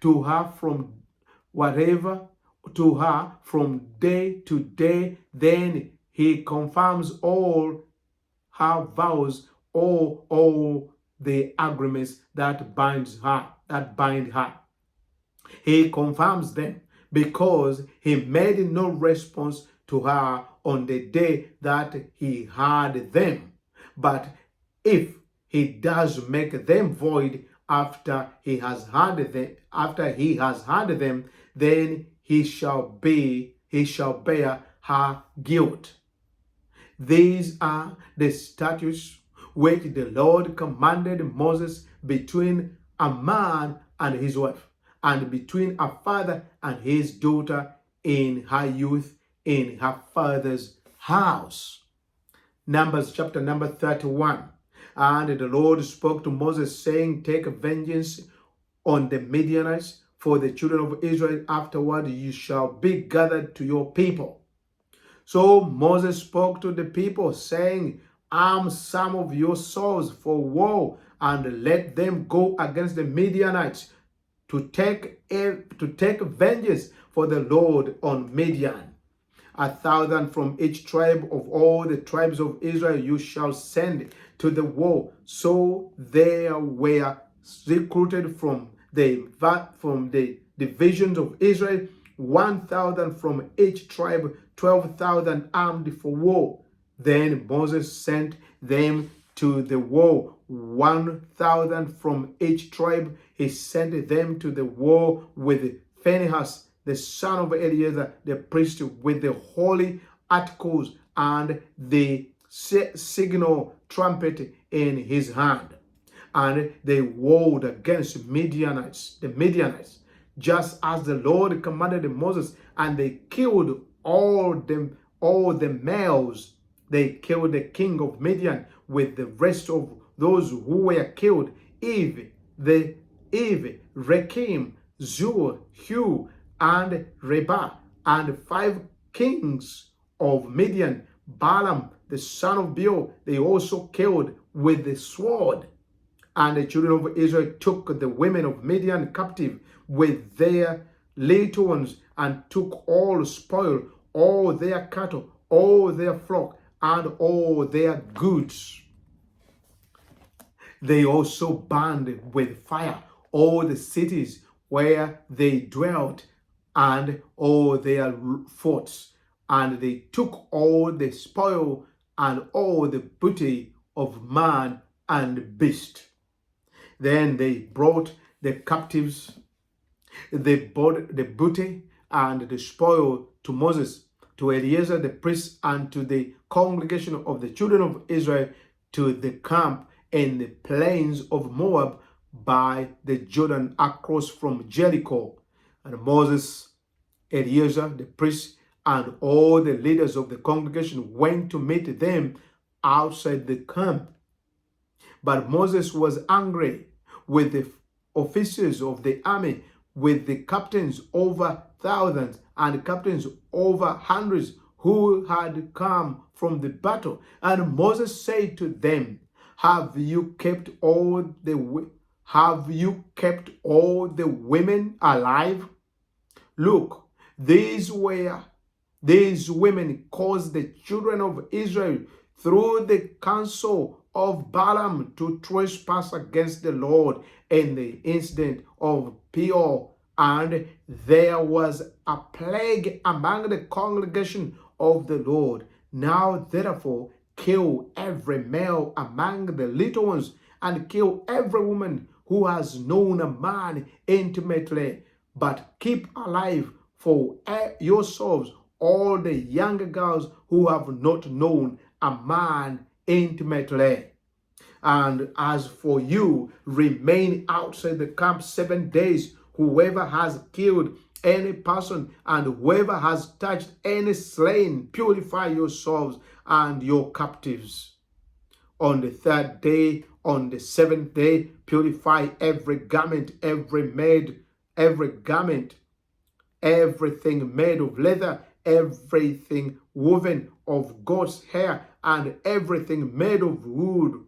to her from whatever to her from day to day, then he confirms all her vows or all the agreements that bind her. He confirms them because he made no response to her on the day that he had them. But if he does make them void after he has had them, then he shall bear her guilt. These are the statutes which the Lord commanded Moses between a man and his wife, and between a father and his daughter in her youth in her father's house. Numbers chapter number 31. And the Lord spoke to Moses, saying, take vengeance on the Midianites for the children of Israel. Afterward you shall be gathered to your people. So Moses spoke to the people, saying, arm some of your souls for war, and let them go against the Midianites to take vengeance for the Lord on Midian. 1,000 from each tribe of all the tribes of Israel you shall send to the war. So they were recruited from the divisions of Israel, 1,000 from each tribe, 12,000 armed for war. Then Moses sent them to the war, 1,000 from each tribe. He sent them to the war with Phinehas, the son of Eleazar, the priest, with the holy articles and the signal trumpet in his hand. And they warred against the Midianites, just as the Lord commanded Moses, and they killed all the males. They killed the king of Midian with the rest of those who were killed, Eve, Rekem, Zur, Hugh, and Reba, and 5 kings of Midian, Balaam, the son of Beor, they also killed with the sword. And the children of Israel took the women of Midian captive with their little ones, and took all spoil, all their cattle, all their flock, and all their goods. They also burned with fire all the cities where they dwelt, and all their forts, and they took all the spoil and all the booty of man and beast. Then they brought the captives, they brought the booty and the spoil to Moses, to Eleazar the priest, and to the congregation of the children of Israel, to the camp in the plains of Moab by the Jordan across from Jericho. And Moses, Eleazar the priest, and all the leaders of the congregation went to meet them outside the camp. But Moses was angry with the officers of the army, with the captains over thousands and captains over hundreds who had come from the battle. And Moses said to them, Have you kept all the women alive? Look, these women caused the children of Israel through the counsel of Balaam to trespass against the Lord in the incident of Peor, and there was a plague among the congregation of the Lord. Now therefore kill every male among the little ones, and kill every woman who has known a man intimately, but keep alive for yourselves all the younger girls who have not known a man intimately. And as for you, remain outside the camp 7 days. Whoever has killed any person and whoever has touched any slain, purify yourselves and your captives. On the 3rd day, on the 7th day, purify every garment, every garment, everything made of leather, everything woven of goat's hair, and everything made of wood.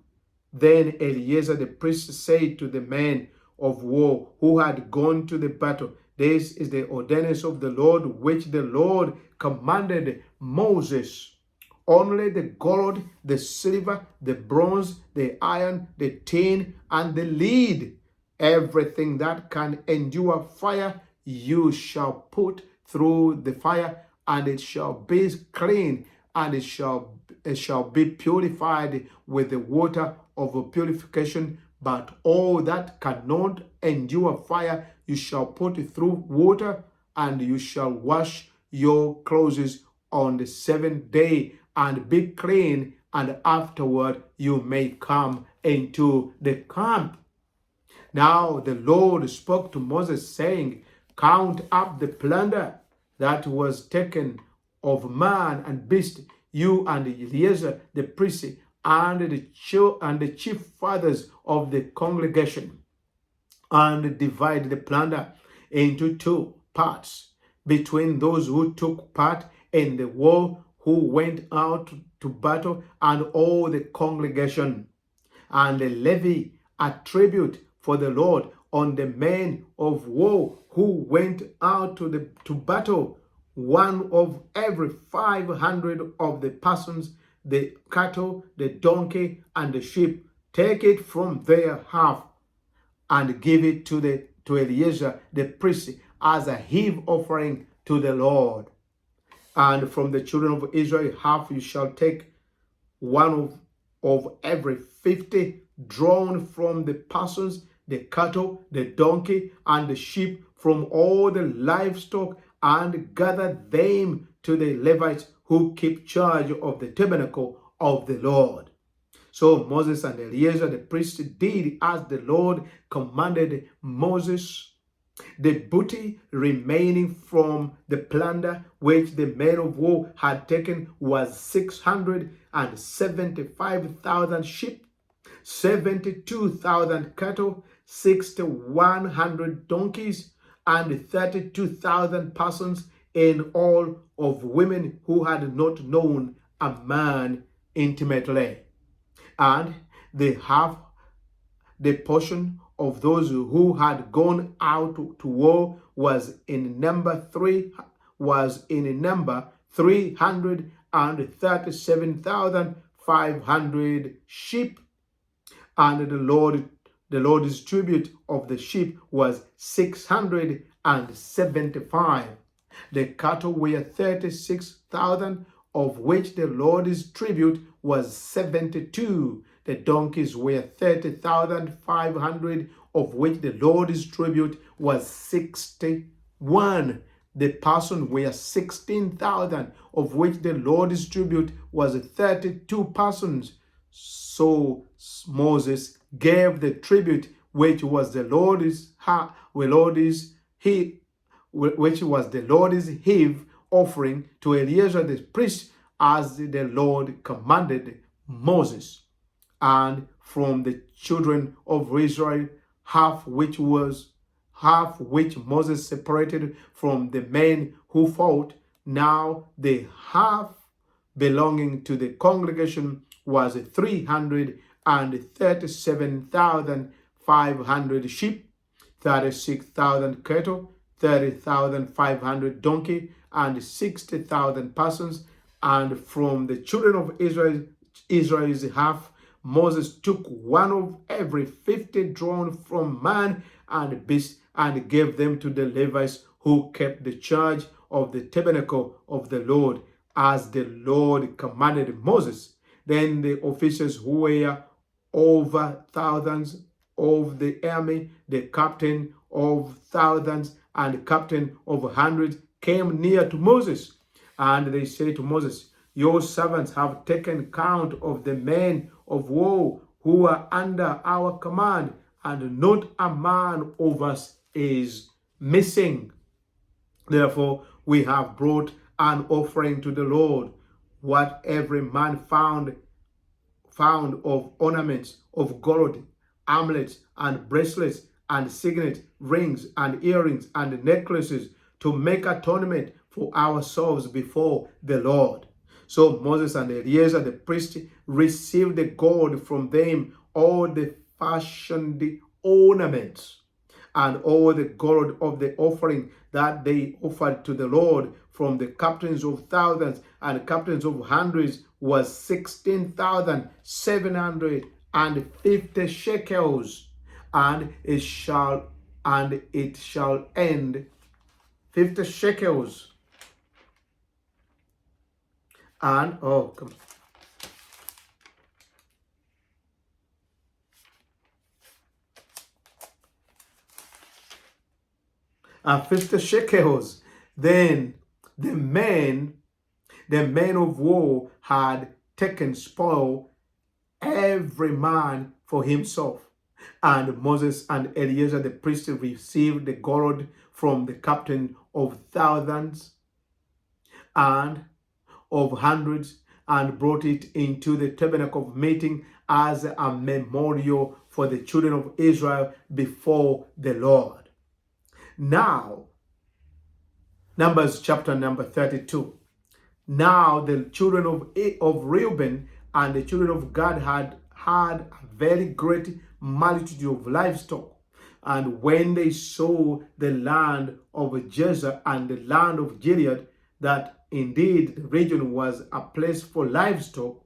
Then Eleazar the priest said to the men of war who had gone to the battle, this is the ordinance of the Lord, which the Lord commanded Moses. Only the gold, the silver, the bronze, the iron, the tin, and the lead, everything that can endure fire, you shall put through the fire, and it shall be clean, and it shall be purified with the water of purification. But all that cannot endure fire, you shall put it through water, and you shall wash your clothes on the 7th day and be clean, and afterward you may come into the camp. Now the Lord spoke to Moses, saying, count up the plunder that was taken of man and beast, you and Eleazar the priest, and the chief fathers of the congregation, and divide the plunder into 2 parts between those who took part in the war, who went out to battle, and all the congregation. And levy a tribute for the Lord on the men of war who went out to battle, one of every 500 of the persons, the cattle, the donkey, and the sheep. Take it from their half and give it to Eleazar the priest as a heave offering to the Lord. And from the children of Israel half you shall take, one of every 50 drawn from the persons, the cattle, the donkey, and the sheep, from all the livestock, and gather them to the Levites who keep charge of the tabernacle of the Lord. So Moses and Eleazar the priest did as the Lord commanded Moses. The booty remaining from the plunder which the men of war had taken was 675,000 sheep, 72,000 cattle, 6,100 donkeys, and 32,000 persons, in all of women who had not known a man intimately. And the portion of those who had gone out to war was in number 337,500 sheep, and the Lord's tribute of the sheep was 675. The cattle were 36,000, of which the Lord's tribute was 72. The donkeys were 30,500, of which the Lord's tribute was 61. The persons were 16,000, of which the Lord's tribute was 32 persons. So Moses gave the tribute which was the Lord's heave offering to Eleazar the priest, as the Lord commanded Moses. And from the children of Israel, half which Moses separated from the men who fought. Now the half belonging to the congregation was 337,500 sheep, 36,000 cattle, 30,500 donkey, and 60,000 persons. And from the children of Israel's half, Moses took one of every 50 drawn from man and beast, and gave them to the Levites who kept the charge of the tabernacle of the Lord, as the Lord commanded Moses. Then the officers who were over thousands of the army, the captain of thousands and captain of hundreds, came near to Moses. And they said to Moses, your servants have taken count of the men of war who are under our command, and not a man of us is missing. Therefore, we have brought an offering to the Lord, what every man found of ornaments of gold, armlets and bracelets and signet rings and earrings and necklaces, to make atonement for ourselves before the Lord. So Moses and Eleazar the priest received the gold from them, all the fashioned ornaments, and all the gold of the offering that they offered to the Lord from the captains of thousands and captains of hundreds was 16,750 shekels, and it shall end 50 shekels. And 50 shekels. Then the men of war had taken spoil, every man for himself. And Moses and Eleazar the priest received the gold from the captain of thousands and of hundreds, and brought it into the tabernacle of meeting as a memorial for the children of Israel before the Lord. Now, Numbers chapter number 32. Now the children of Reuben and the children of Gad had a very great multitude of livestock. And when they saw the land of Jezer and the land of Gilead, that indeed the region was a place for livestock,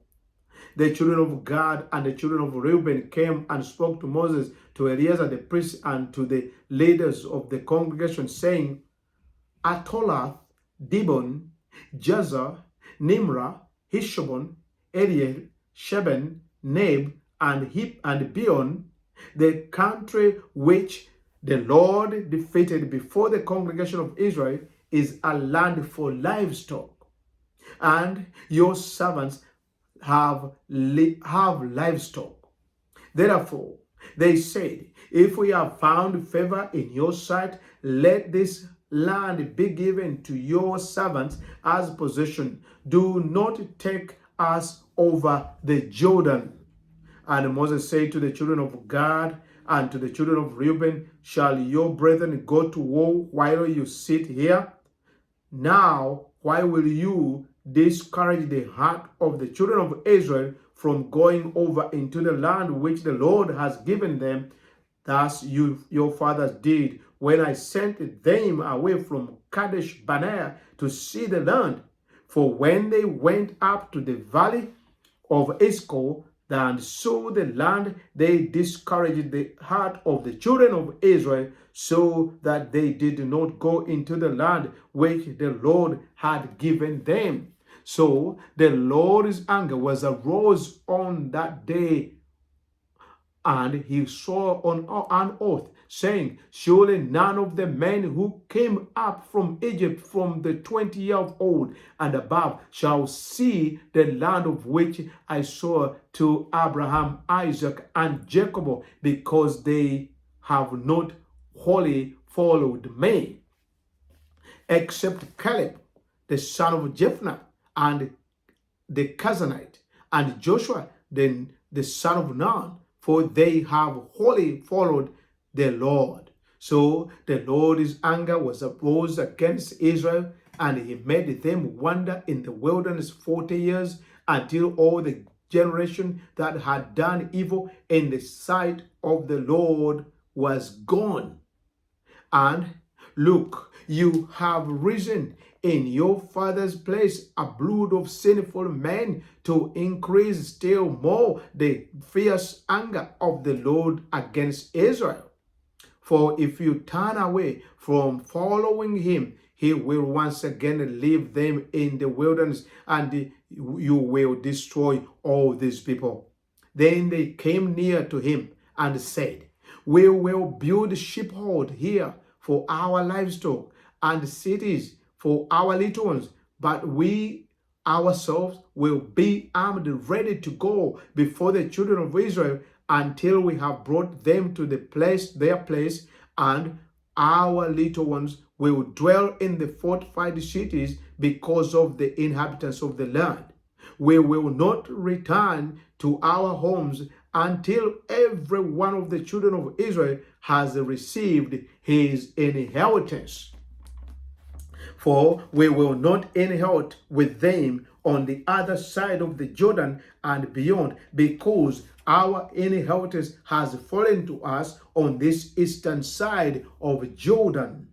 the children of Gad and the children of Reuben came and spoke to Moses, to Eleazar the priest, and to the leaders of the congregation, saying, Atolath, Dibon, Jazer, Nimrah, Heshbon, Eliel, Sheben, Neb, and Hip and Beon, the country which the Lord defeated before the congregation of Israel, is a land for livestock, and your servants have livestock. Therefore, they said, if we have found favor in your sight, let this land be given to your servants as possession. Do not take us over the Jordan. And Moses said to the children of Gad and to the children of Reuben, shall your brethren go to war while you sit here? Now, why will you discourage the heart of the children of Israel from going over into the land which the Lord has given them? Thus your fathers did when I sent them away from Kadesh Barnea to see the land. For when they went up to the valley of Escol and saw the land, they discouraged the heart of the children of Israel, so that they did not go into the land which the Lord had given them. So the Lord's anger was arose on that day, and he swore on an oath, saying, surely none of the men who came up from Egypt from the 20-year-old and above shall see the land of which I swore to Abraham, Isaac, and Jacob, because they have not wholly followed me, except Caleb, the son of Jephunneh, and the Canaanite, and Joshua, the son of Nun, for they have wholly followed the Lord. So the Lord's anger was arose against Israel, and he made them wander in the wilderness 40 years, until all the generation that had done evil in the sight of the Lord was gone. And look, you have risen in your father's place a brood of sinful men, to increase still more the fierce anger of the Lord against Israel. For if you turn away from following him, he will once again leave them in the wilderness, and you will destroy all these people. Then they came near to him and said, we will build sheepfold here for our livestock, and cities for our little ones, but we ourselves will be armed, ready to go before the children of Israel until we have brought them to their place, and our little ones will dwell in the fortified cities because of the inhabitants of the land. We will not return to our homes until every one of the children of Israel has received his inheritance. For we will not inherit with them on the other side of the Jordan and beyond, because our inheritance has fallen to us on this eastern side of Jordan.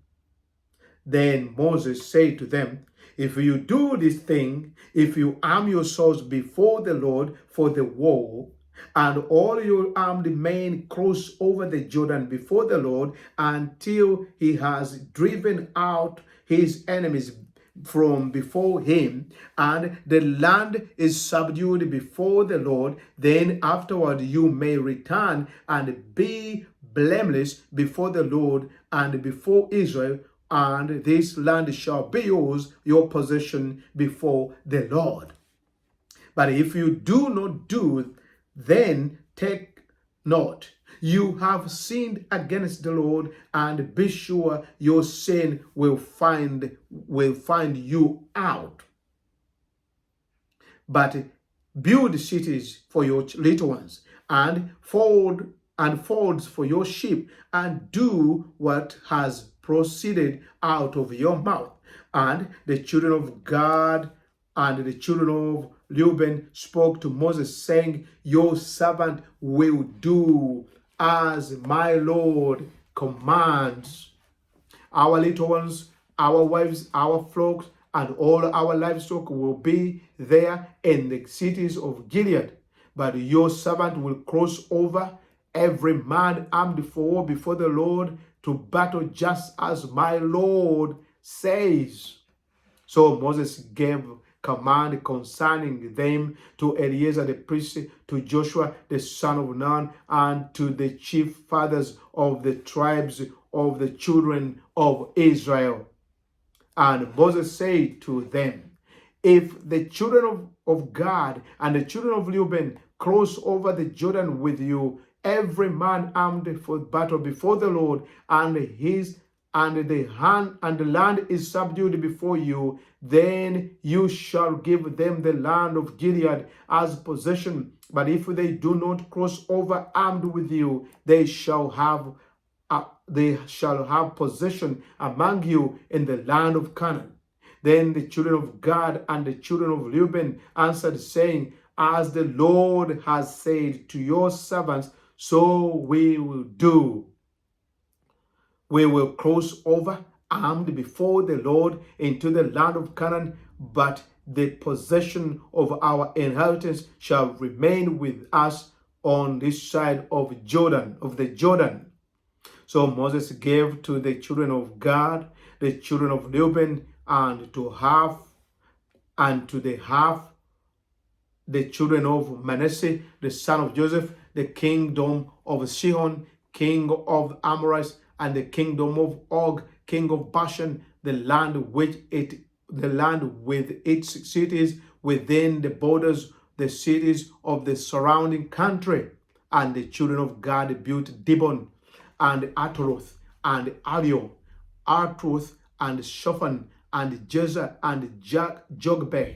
Then Moses said to them, if you do this thing, if you arm yourselves before the Lord for the war, and all your armed men cross over the Jordan before the Lord until he has driven out his enemies from before him, and the land is subdued before the Lord, then afterward you may return and be blameless before the Lord and before Israel, and this land shall be yours, your possession before the Lord. But if you do not do, then take note, you have sinned against the Lord, and be sure your sin will find you out. But build cities for your little ones, and folds for your sheep, and do what has proceeded out of your mouth. And the children of Gad and the children of Reuben spoke to Moses, saying, your servant will do as my Lord commands. Our little ones, our wives, our flocks, and all our livestock will be there in the cities of Gilead. But your servant will cross over, every man armed for war before the Lord, to battle, just as my Lord says. So Moses gave command concerning them to Eleazar the priest, to Joshua the son of Nun, and to the chief fathers of the tribes of the children of Israel. And Moses said to them, if the children of Gad and the children of Reuben cross over the Jordan with you, every man armed for battle before the Lord, and the land is subdued before you, then you shall give them the land of Gilead as possession. But if they do not cross over armed with you, they shall have possession among you in the land of Canaan. Then the children of Gad and the children of Reuben answered, saying, as the Lord has said to your servants, so we will do. We will cross over armed before the Lord into the land of Canaan, but the possession of our inheritance shall remain with us on this side of the Jordan. So Moses gave to the children of Gad, the children of Reuben, and to the children of Manasseh, the son of Joseph, the kingdom of Sihon, king of Amorites, and the kingdom of Og, king of Bashan, the land with its cities within the borders, the cities of the surrounding country. And the children of Gad built Dibon, and Ataroth, and Ariel, Artroth, and Shophan, and Jezer, and Jogbeh,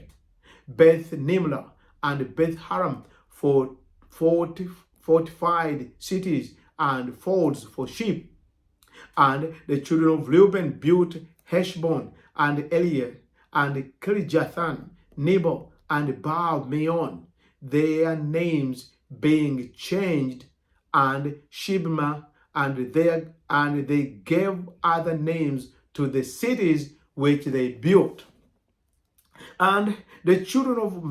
Beth Nimrah, and Beth Haram, for fortified cities and folds for sheep. And the children of Reuben built Heshbon, and Eliel, and Kirjathan, Nebo, and Baal Meon, their names being changed, and Shibma, and they gave other names to the cities which they built. And the children of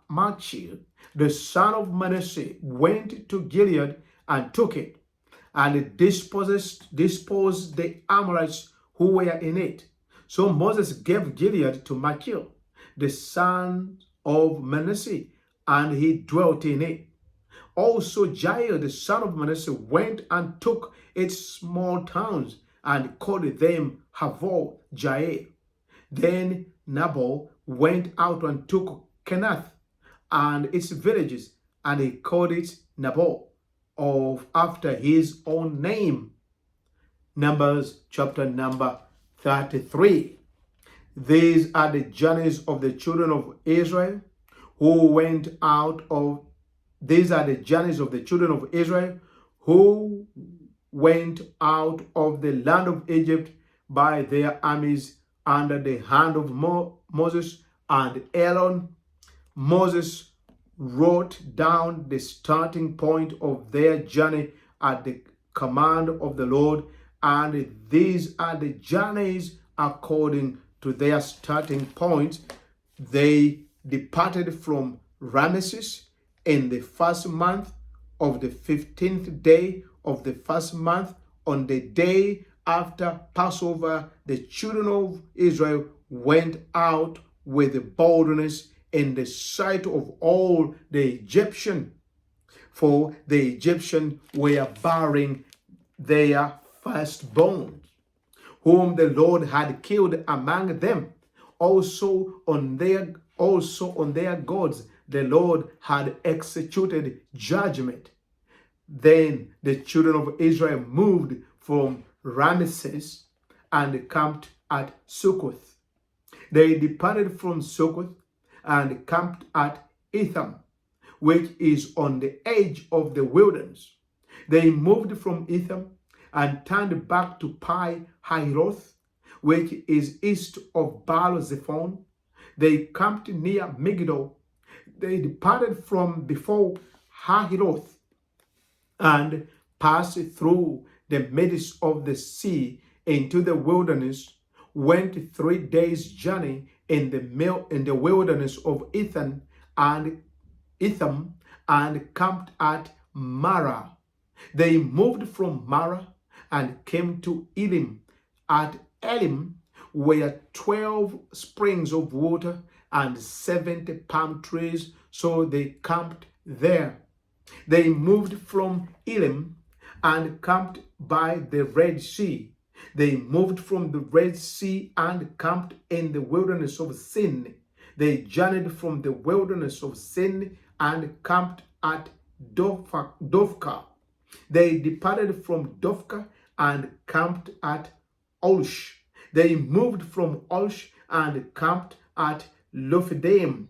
Machir, the son of Manasseh, went to Gilead and took it, and disposed the Amorites who were in it. So Moses gave Gilead to Machir, the son of Manasseh, and he dwelt in it. Also Jair, the son of Manasseh, went and took its small towns and called them Havor Jair. Then Nabal went out and took Kenath and its villages, and he called it Nabal, after his own name. Numbers chapter number 33. These are the journeys of the children of Israel who went out of these are the journeys of the children of Israel who went out of the land of Egypt by their armies under the hand of Moses and Aaron. Moses wrote down the starting point of their journey at the command of the Lord, and these are the journeys according to their starting point. They departed from Ramesses in the first month of the 15th day of the first month. On the day after Passover, the children of Israel went out with boldness in the sight of all the Egyptians, for the Egyptians were bearing their firstborn, whom the Lord had killed among them. Also on their gods the Lord had executed judgment. Then the children of Israel moved from Ramesses and camped at Succoth. They departed from Succoth and camped at Etham, which is on the edge of the wilderness. They moved from Etham and turned back to Pi Hahiroth, which is east of Baal-zephon. They camped near Megiddo. They departed from before Hahiroth and passed through the midst of the sea into the wilderness, went 3 days' journey in the wilderness of Etham and camped at Marah. They moved from Marah and came to Elim. At Elim were 12 springs of water and 70 palm trees, so they camped there. They moved from Elim and camped by the Red Sea. They moved from the Red Sea and camped in the wilderness of Sin. They journeyed from the wilderness of Sin and camped at Dovka. They departed from Dovka and camped at Olsh. They moved from Olsh and camped at Lophidim,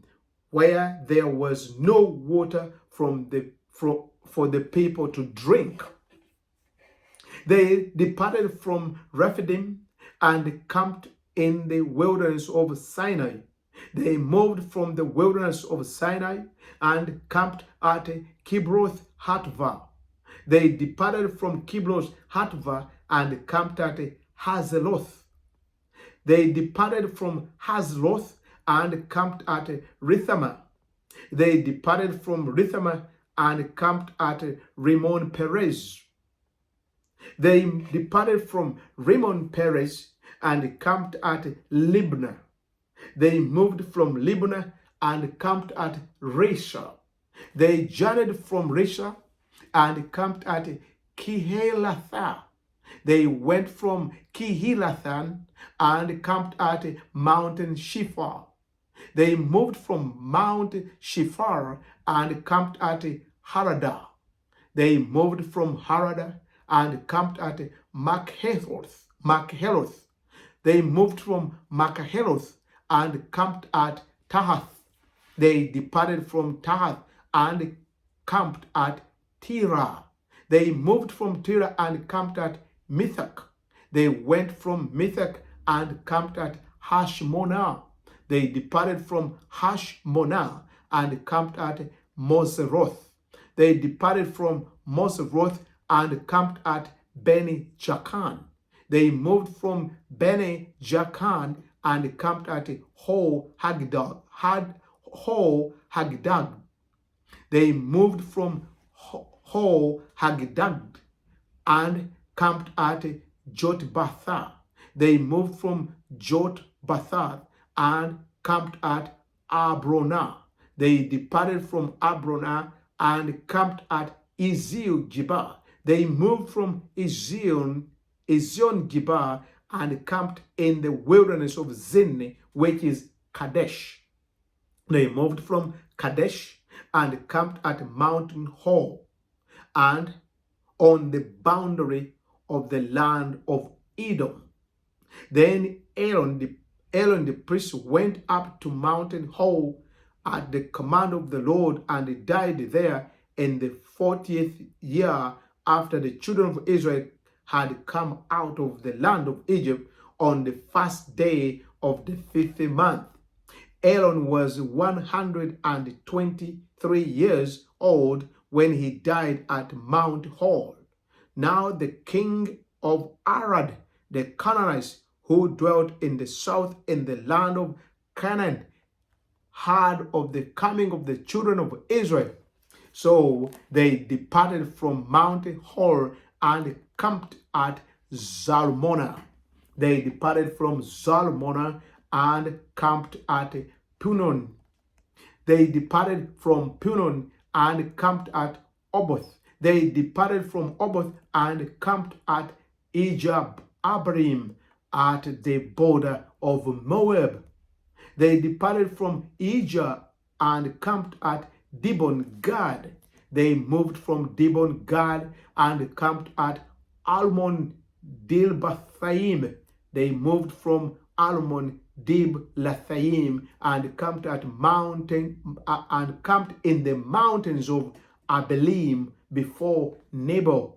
where there was no water for the people to drink. They departed from Rephidim and camped in the wilderness of Sinai. They moved from the wilderness of Sinai and camped at Kibroth Hatva. They departed from Kibroth Hatva and camped at Hazeloth. They departed from Hazeloth and camped at Rithama. They departed from Rithama and camped at Rimmon Perez. They departed from Rimmon Perez and camped at Libnah. They moved from Libnah and camped at Risha. They journeyed from Risha and camped at Kehelatha. They went from Kehelathan and camped at Mount Shifar. They moved from Mount Shifar and camped at Harada. They moved from Harada and camped at Makheloth. They moved from Makheloth and camped at Tahath. They departed from Tahath and camped at Tira. They moved from Tira and camped at Mithak. They went from Mithak and camped at Hashmonah. They departed from Hashmonah and camped at Moseroth. They departed from Moseroth and camped at Beni Jakan. They moved from Beni Jakan and camped at Ho Hagdag. They moved from Ho Hagdag and camped at Jotbatha. They moved from Jotbatha and camped at Abrona. They departed from Abrona and camped at Ezion Geba. They moved from Ezion Geba and camped in the wilderness of Zin, which is Kadesh. They moved from Kadesh and camped at Mountain Hor and on the boundary of the land of Edom. Then Aaron the priest went up to Mountain Hor at the command of the Lord, and he died there in the 40th year after the children of Israel had come out of the land of Egypt, on the first day of the 5th month. Aaron was 123 years old when he died at Mount Hor. Now the king of Arad, the Canaanites, who dwelt in the south in the land of Canaan, heard of the coming of the children of Israel. So they departed from Mount Hor and camped at Zalmonah. They departed from Zalmonah and camped at Punon. They departed from Punon and camped at Oboth. They departed from Oboth and camped at Abarim at the border of Moab. They departed from Ijah and camped at Dibon Gad. They moved from Dibon Gad and camped at Almon Dilbathaim. They moved from Almon Diblathaim and camped at camped in the mountains of Abelim before Nebo.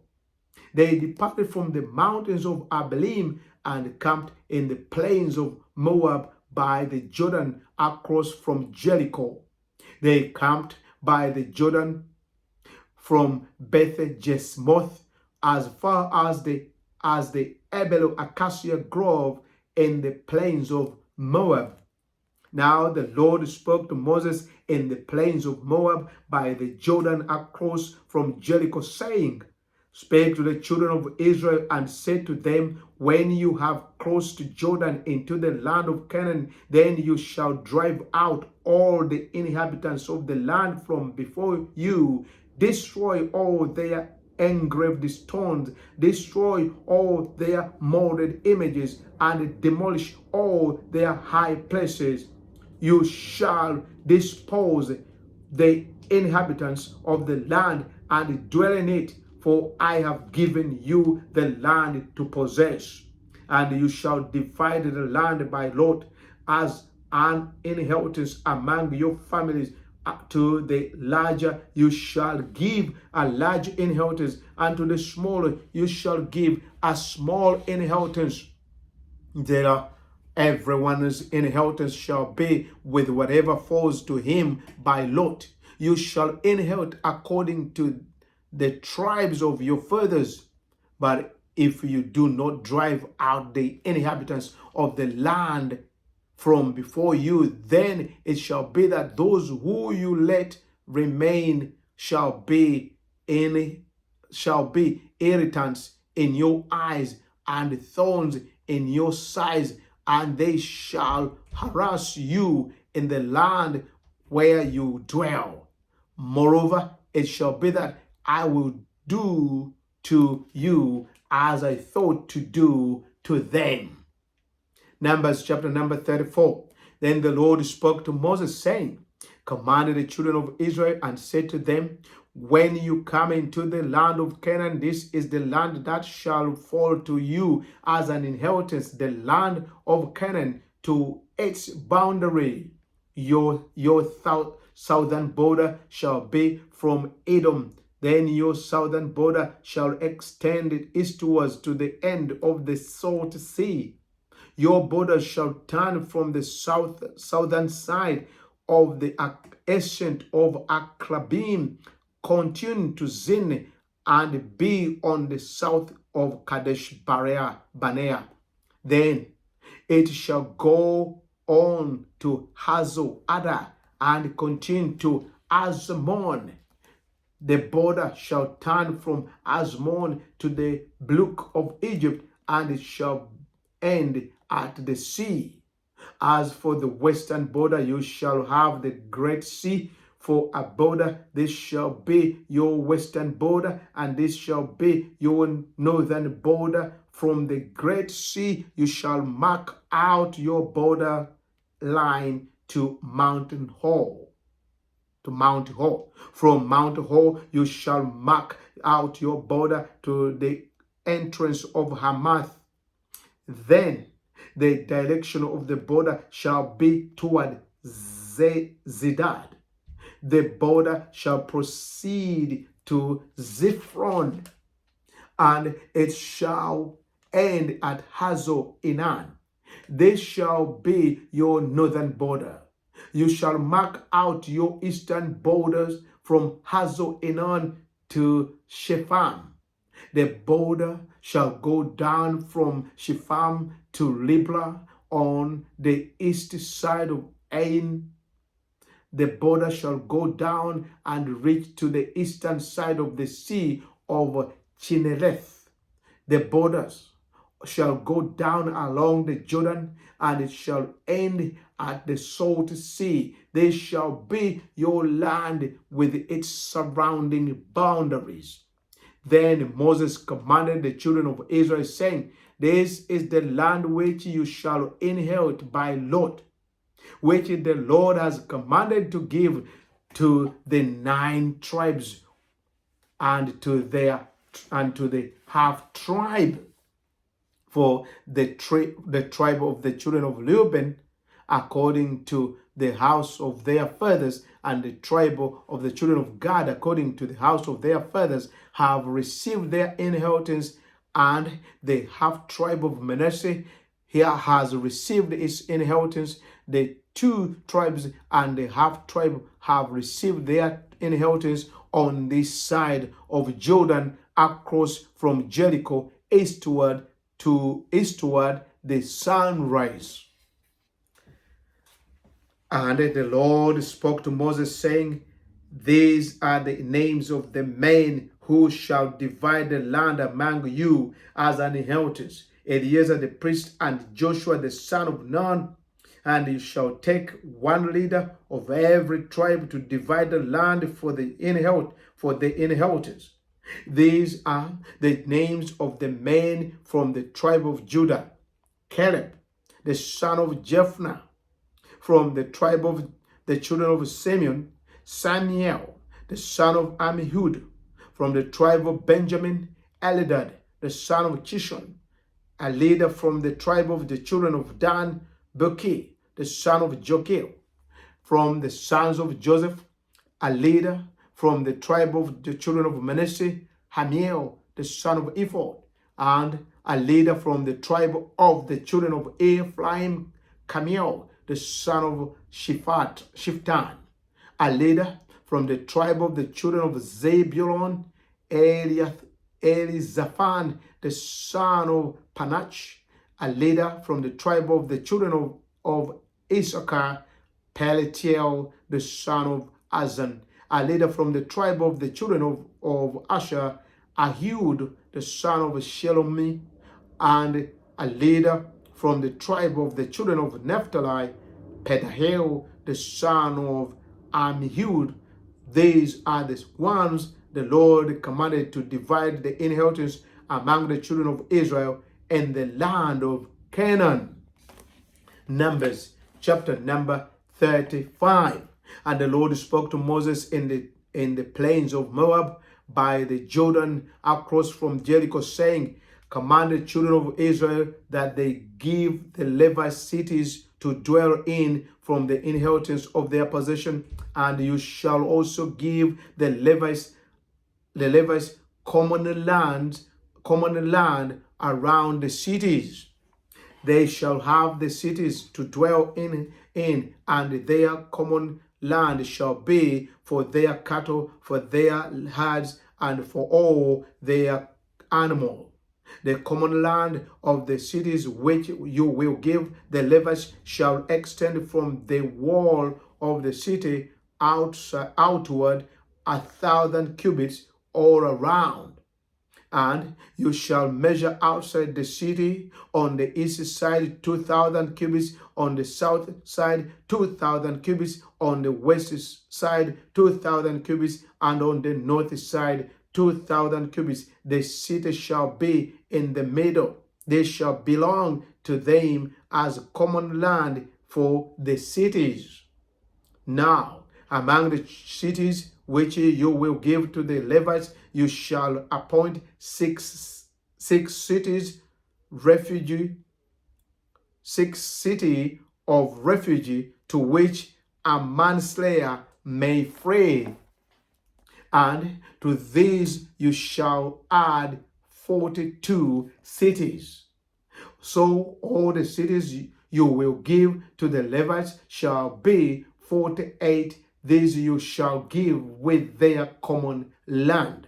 They departed from the mountains of Abelim and camped in the plains of Moab by the Jordan across from Jericho. They camped by the Jordan from Beth Jesmoth as far as the Ebelo Acacia Grove in the plains of Moab. Now the Lord spoke to Moses in the plains of Moab by the Jordan across from Jericho, saying, "Speak to the children of Israel and say to them, when you have crossed Jordan into the land of Canaan, then you shall drive out all the inhabitants of the land from before you, destroy all their engraved stones, destroy all their molded images, and demolish all their high places. You shall dispose the inhabitants of the land and dwell in it, for I have given you the land to possess. And you shall divide the land by lot as an inheritance among your families. To the larger you shall give a large inheritance, and to the smaller you shall give a small inheritance. There everyone's inheritance shall be with whatever falls to him by lot. You shall inherit according to the tribes of your fathers. But if you do not drive out the inhabitants of the land from before you, then it shall be that those who you let remain shall be irritants in your eyes and thorns in your sides, and they shall harass you in the land where you dwell. Moreover, it shall be that I will do to you as I thought to do to them." Numbers chapter number 34. Then the Lord spoke to Moses, saying, "Command the children of Israel and say to them, when you come into the land of Canaan, this is the land that shall fall to you as an inheritance, the land of Canaan to its boundary. Your southern border shall be from Edom. Then your southern border shall extend eastwards to the end of the Salt Sea. Your border shall turn from the southern side of the ascent of Akrabim, continue to Zin, and be on the south of Kadesh Barnea. Then it shall go on to Hazor Adar and continue to Azmon. The border shall turn from Azmon to the brook of Egypt, and it shall end at the sea. As for the western border, you shall have the great sea for a border. This shall be your western border, and this shall be your northern border from the great sea you shall mark out your border line to Mountain Hall. To Mount Hall. From Mount Hall you shall mark out your border to the entrance of Hamath. Then the direction of the border shall be toward Zedad. The border shall proceed to Ziphron, and it shall end at Hazor Enan. This shall be your northern border. You shall mark out your eastern borders from Hazor Enan to Shepham. The border shall go down from Shepham to Liblah on the east side of Ain. The border shall go down and reach to the eastern side of the sea of Chinnereth. The borders shall go down along the Jordan, and it shall end at the Salt Sea. They shall be your land with its surrounding boundaries. Then Moses commanded the children of Israel, saying, This is the land which you shall inherit by lot, which the Lord has commanded to give to the 9 tribes and to the half tribe. For the tribe of the children of Reuben, according to the house of their fathers, and the tribe of the children of Gad, according to the house of their fathers, have received their inheritance, and the half tribe of Manasseh here has received its inheritance. The 2 tribes and the half tribe have received their inheritance on this side of Jordan, across from Jericho eastward the sunrise. And the Lord spoke to Moses, saying, These are the names of the men who shall divide the land among you as an inheritance: Eleazar the priest and Joshua the son of Nun. And you shall take 1 leader of every tribe to divide the land for the inheritance. These are the names of the men from the tribe of Judah: Caleb, the son of Jephunneh; from the tribe of the children of Simeon, Samuel, the son of Ammihud; from the tribe of Benjamin, Elidad, the son of Chishon; a leader from the tribe of the children of Dan, Buki, the son of Jochil; from the sons of Joseph, a leader from the tribe of the children of Manasseh, Hamiel, the son of Ephod; and a leader from the tribe of the children of Ephraim, Camiel, the son of Shiftan; a leader from the tribe of the children of Zebulun, Elizaphan, the son of Panach; a leader from the tribe of the children of Issachar, Peletiel, the son of Azan; a leader from the tribe of the children of Asher, Ahud, the son of Shelomi; and a leader from the tribe of the children of Naphtali, Pedahel, the son of Ammihud. These are the ones the Lord commanded to divide the inheritance among the children of Israel in the land of Canaan. Numbers chapter number 35. And the Lord spoke to Moses in the plains of Moab by the Jordan across from Jericho, saying, Command the children of Israel that they give the Levites cities to dwell in from the inheritance of their possession, and you shall also give the Levites common land around the cities. They shall have the cities to dwell in, and their common land shall be for their cattle, for their herds, and for all their animals. The common land of the cities which you will give the Levites shall extend from the wall of the city outward 1,000 cubits all around. And you shall measure outside the city on the east side 2,000 cubits, on the south side 2,000 cubits, on the west side 2,000 cubits, and on the north side 2,000 cubits. The city shall be in the middle. they shall belong to them as common land for the cities. Now, among the cities which you will give to the Levites, you shall appoint six cities refuge, six city of refuge to which a manslayer may flee, and to these you shall add 42 cities. So all the cities you will give to the Levites shall be 48. These you shall give with their common land.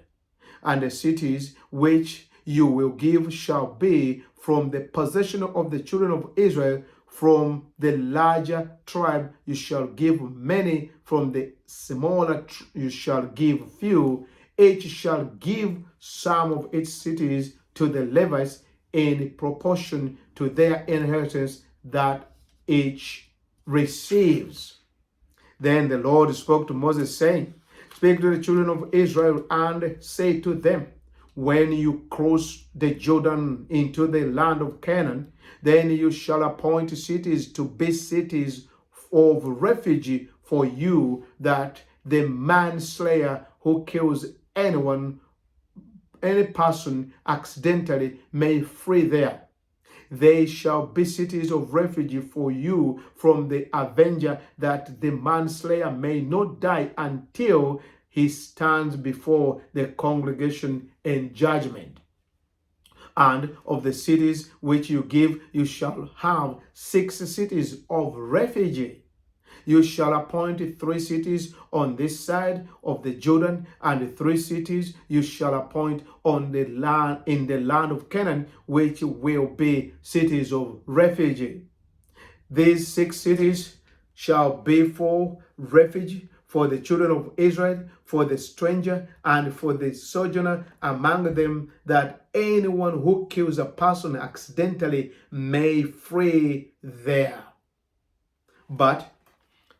And the cities which you will give shall be from the possession of the children of Israel. From the larger tribe you shall give many, from the smaller you shall give few. Each shall give some of its cities to the Levites in proportion to their inheritance that each receives. Then the Lord spoke to Moses, saying, Speak to the children of Israel and say to them, when you cross the Jordan into the land of Canaan, then you shall appoint cities to be cities of refuge for you, that the manslayer who kills any person accidentally may flee there. They shall be cities of refuge for you from the avenger, that the manslayer may not die until he stands before the congregation in judgment. And of the cities which you give, you shall have 6 cities of refuge. You shall appoint 3 cities on this side of the Jordan, and 3 cities you shall appoint on the land in the land of Canaan, which will be cities of refuge. These 6 cities shall be for refuge for the children of Israel, for the stranger and for the sojourner among them, that anyone who kills a person accidentally may flee there. But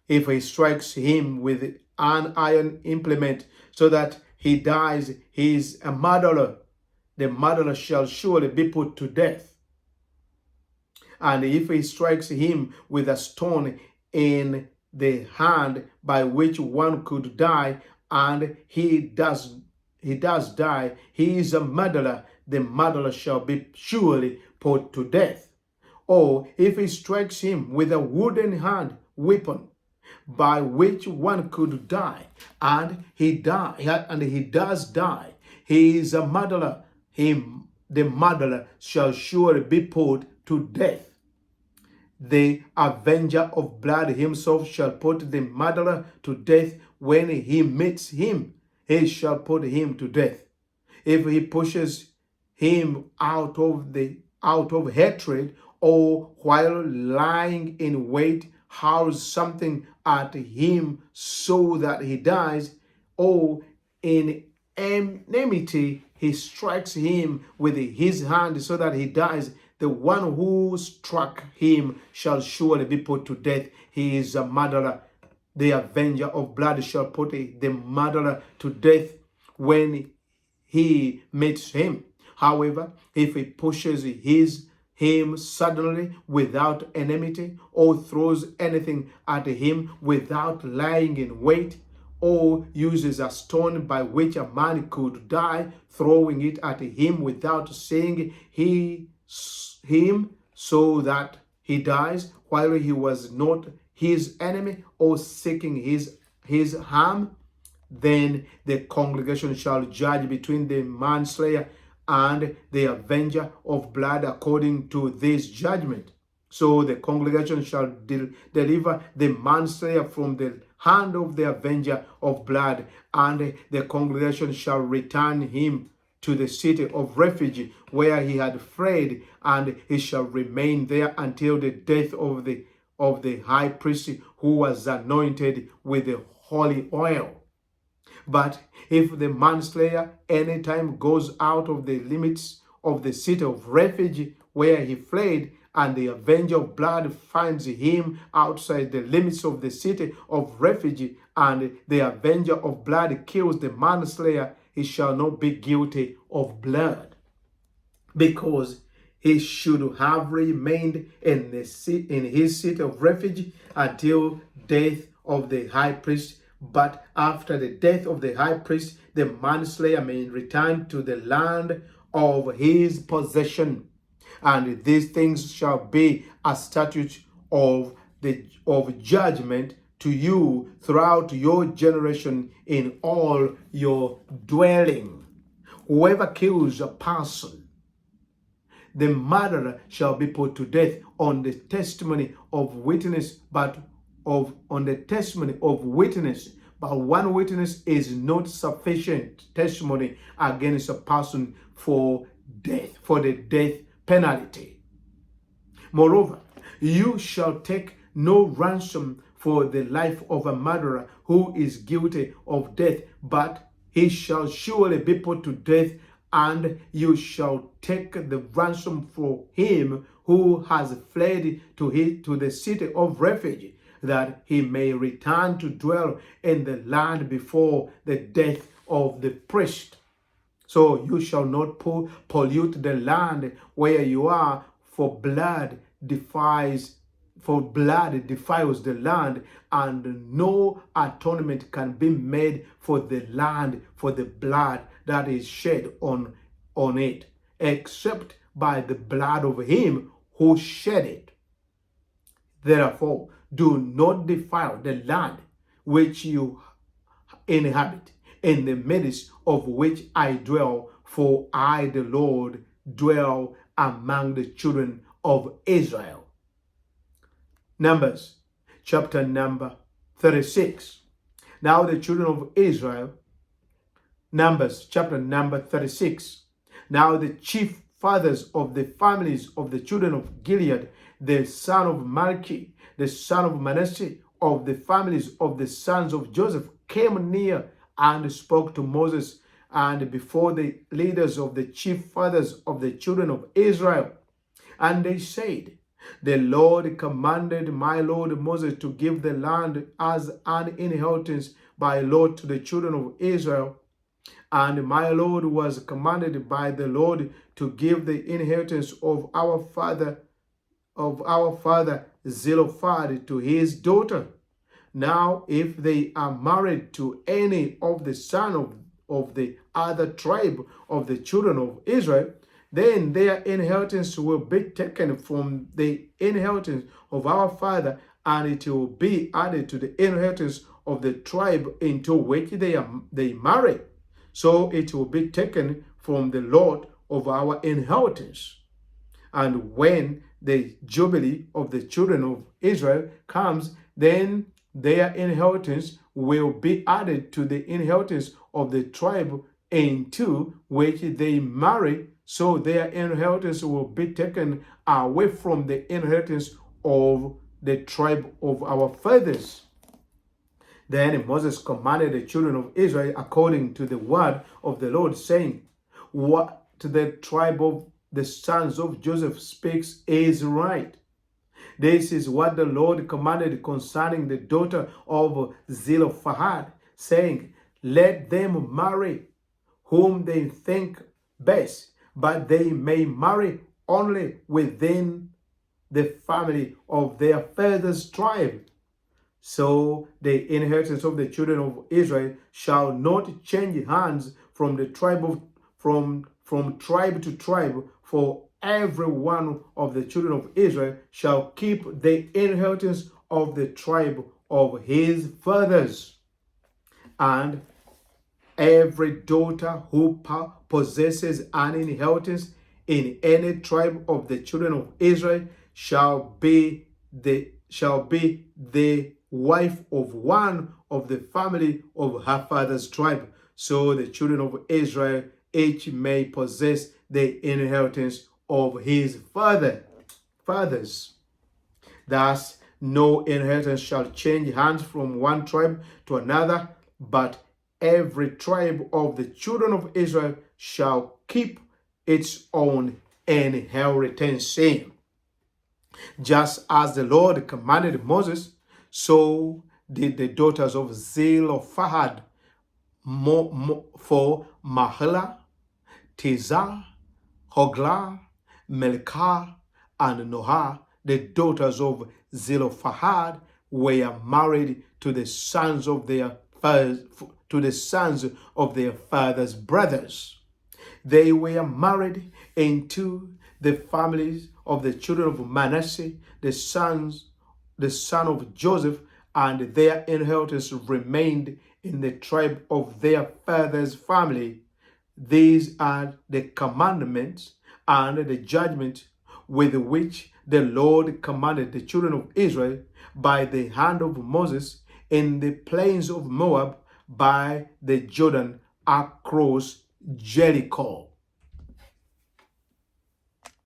if he strikes him with an iron implement so that he dies, he is a murderer. The murderer shall surely be put to death. And if he strikes him with a stone in the hand, by which one could die, and he does die, he is a murderer. The murderer shall be surely put to death. Or if he strikes him with a wooden weapon, by which one could die, and he does die, he is a murderer. The murderer shall surely be put to death. The avenger of blood himself shall put the murderer to death. When he meets him, he shall put him to death. If he pushes him out of hatred, or while lying in wait, hurls something at him so that he dies, or in enmity he strikes him with his hand so that he dies, the one who struck him shall surely be put to death. He is a murderer. The avenger of blood shall put the murderer to death when he meets him. However, if he pushes him suddenly without enmity, or throws anything at him without lying in wait, or uses a stone by which a man could die, throwing it at him without seeing him so that he dies, while he was not his enemy or seeking his harm, then the congregation shall judge between the manslayer and the avenger of blood according to this judgment. So the congregation shall deliver the manslayer from the hand of the avenger of blood, and the congregation shall return him to the city of refuge where he had fled, and he shall remain there until the death of the high priest who was anointed with the holy oil. But if the manslayer any time goes out of the limits of the city of refuge where he fled, and the avenger of blood finds him outside the limits of the city of refuge, and the avenger of blood kills the manslayer, he shall not be guilty of blood, because he should have remained in his seat of refuge until death of the high priest. But after the death of the high priest, the manslayer may return to the land of his possession. And these things shall be a statute of judgment to you throughout your generation in all your dwelling. Whoever kills a person, the murderer shall be put to death on the testimony of witness, but one witness is not sufficient testimony against a person for the death penalty. Moreover, you shall take no ransom for the life of a murderer who is guilty of death, but he shall surely be put to death, and you shall take the ransom for him who has fled to the city of refuge, that he may return to dwell in the land before the death of the priest. So you shall not pollute the land where you are, for blood defiles the land, and no atonement can be made for the land for the blood that is shed on it, except by the blood of him who shed it. Therefore, do not defile the land which you inhabit, in the midst of which I dwell, for I, the Lord, dwell among the children of Israel. Numbers, chapter number 36. Now the children of Israel, Numbers, chapter number 36. Now the chief fathers of the families of the children of Gilead, the son of Malchi, the son of Manasseh, of the families of the sons of Joseph, came near and spoke to Moses and before the leaders of the chief fathers of the children of Israel. And they said, the Lord commanded my Lord Moses to give the land as an inheritance by lot to the children of Israel. And my Lord was commanded by the Lord to give the inheritance of our father Zelophehad to his daughter. Now, if they are married to any of the sons of the other tribe of the children of Israel, then their inheritance will be taken from the inheritance of our father, and it will be added to the inheritance of the tribe into which they marry. So it will be taken from the lot of our inheritance. And when the jubilee of the children of Israel comes, then their inheritance will be added to the inheritance of the tribe into which they marry. So their inheritance will be taken away from the inheritance of the tribe of our fathers. Then Moses commanded the children of Israel according to the word of the Lord, saying, what the tribe of the sons of Joseph speaks is right. This is what the Lord commanded concerning the daughter of Zelophehad, saying, let them marry whom they think best, but they may marry only within the family of their father's tribe. So the inheritance of the children of Israel shall not change hands from the tribe from tribe to tribe, for every one of the children of Israel shall keep the inheritance of the tribe of his fathers. And every daughter who possesses an inheritance in any tribe of the children of Israel shall be the wife of one of the family of her father's tribe. So the children of Israel each may possess the inheritance of his fathers. Thus, no inheritance shall change hands from one tribe to another, but every tribe of the children of Israel shall keep its own inheritance. Just as the Lord commanded Moses, so did the daughters of Zelophehad for Mahlah, Tizah, Hoglah, Milcah and Noah, the daughters of Zelophehad, were married to the sons of their father's brothers. They were married into the families of the children of Manasseh, the son of Joseph, and their inheritance remained in the tribe of their father's family. These are the commandments and the judgment with which the Lord commanded the children of Israel by the hand of Moses in the plains of Moab by the Jordan across Jericho.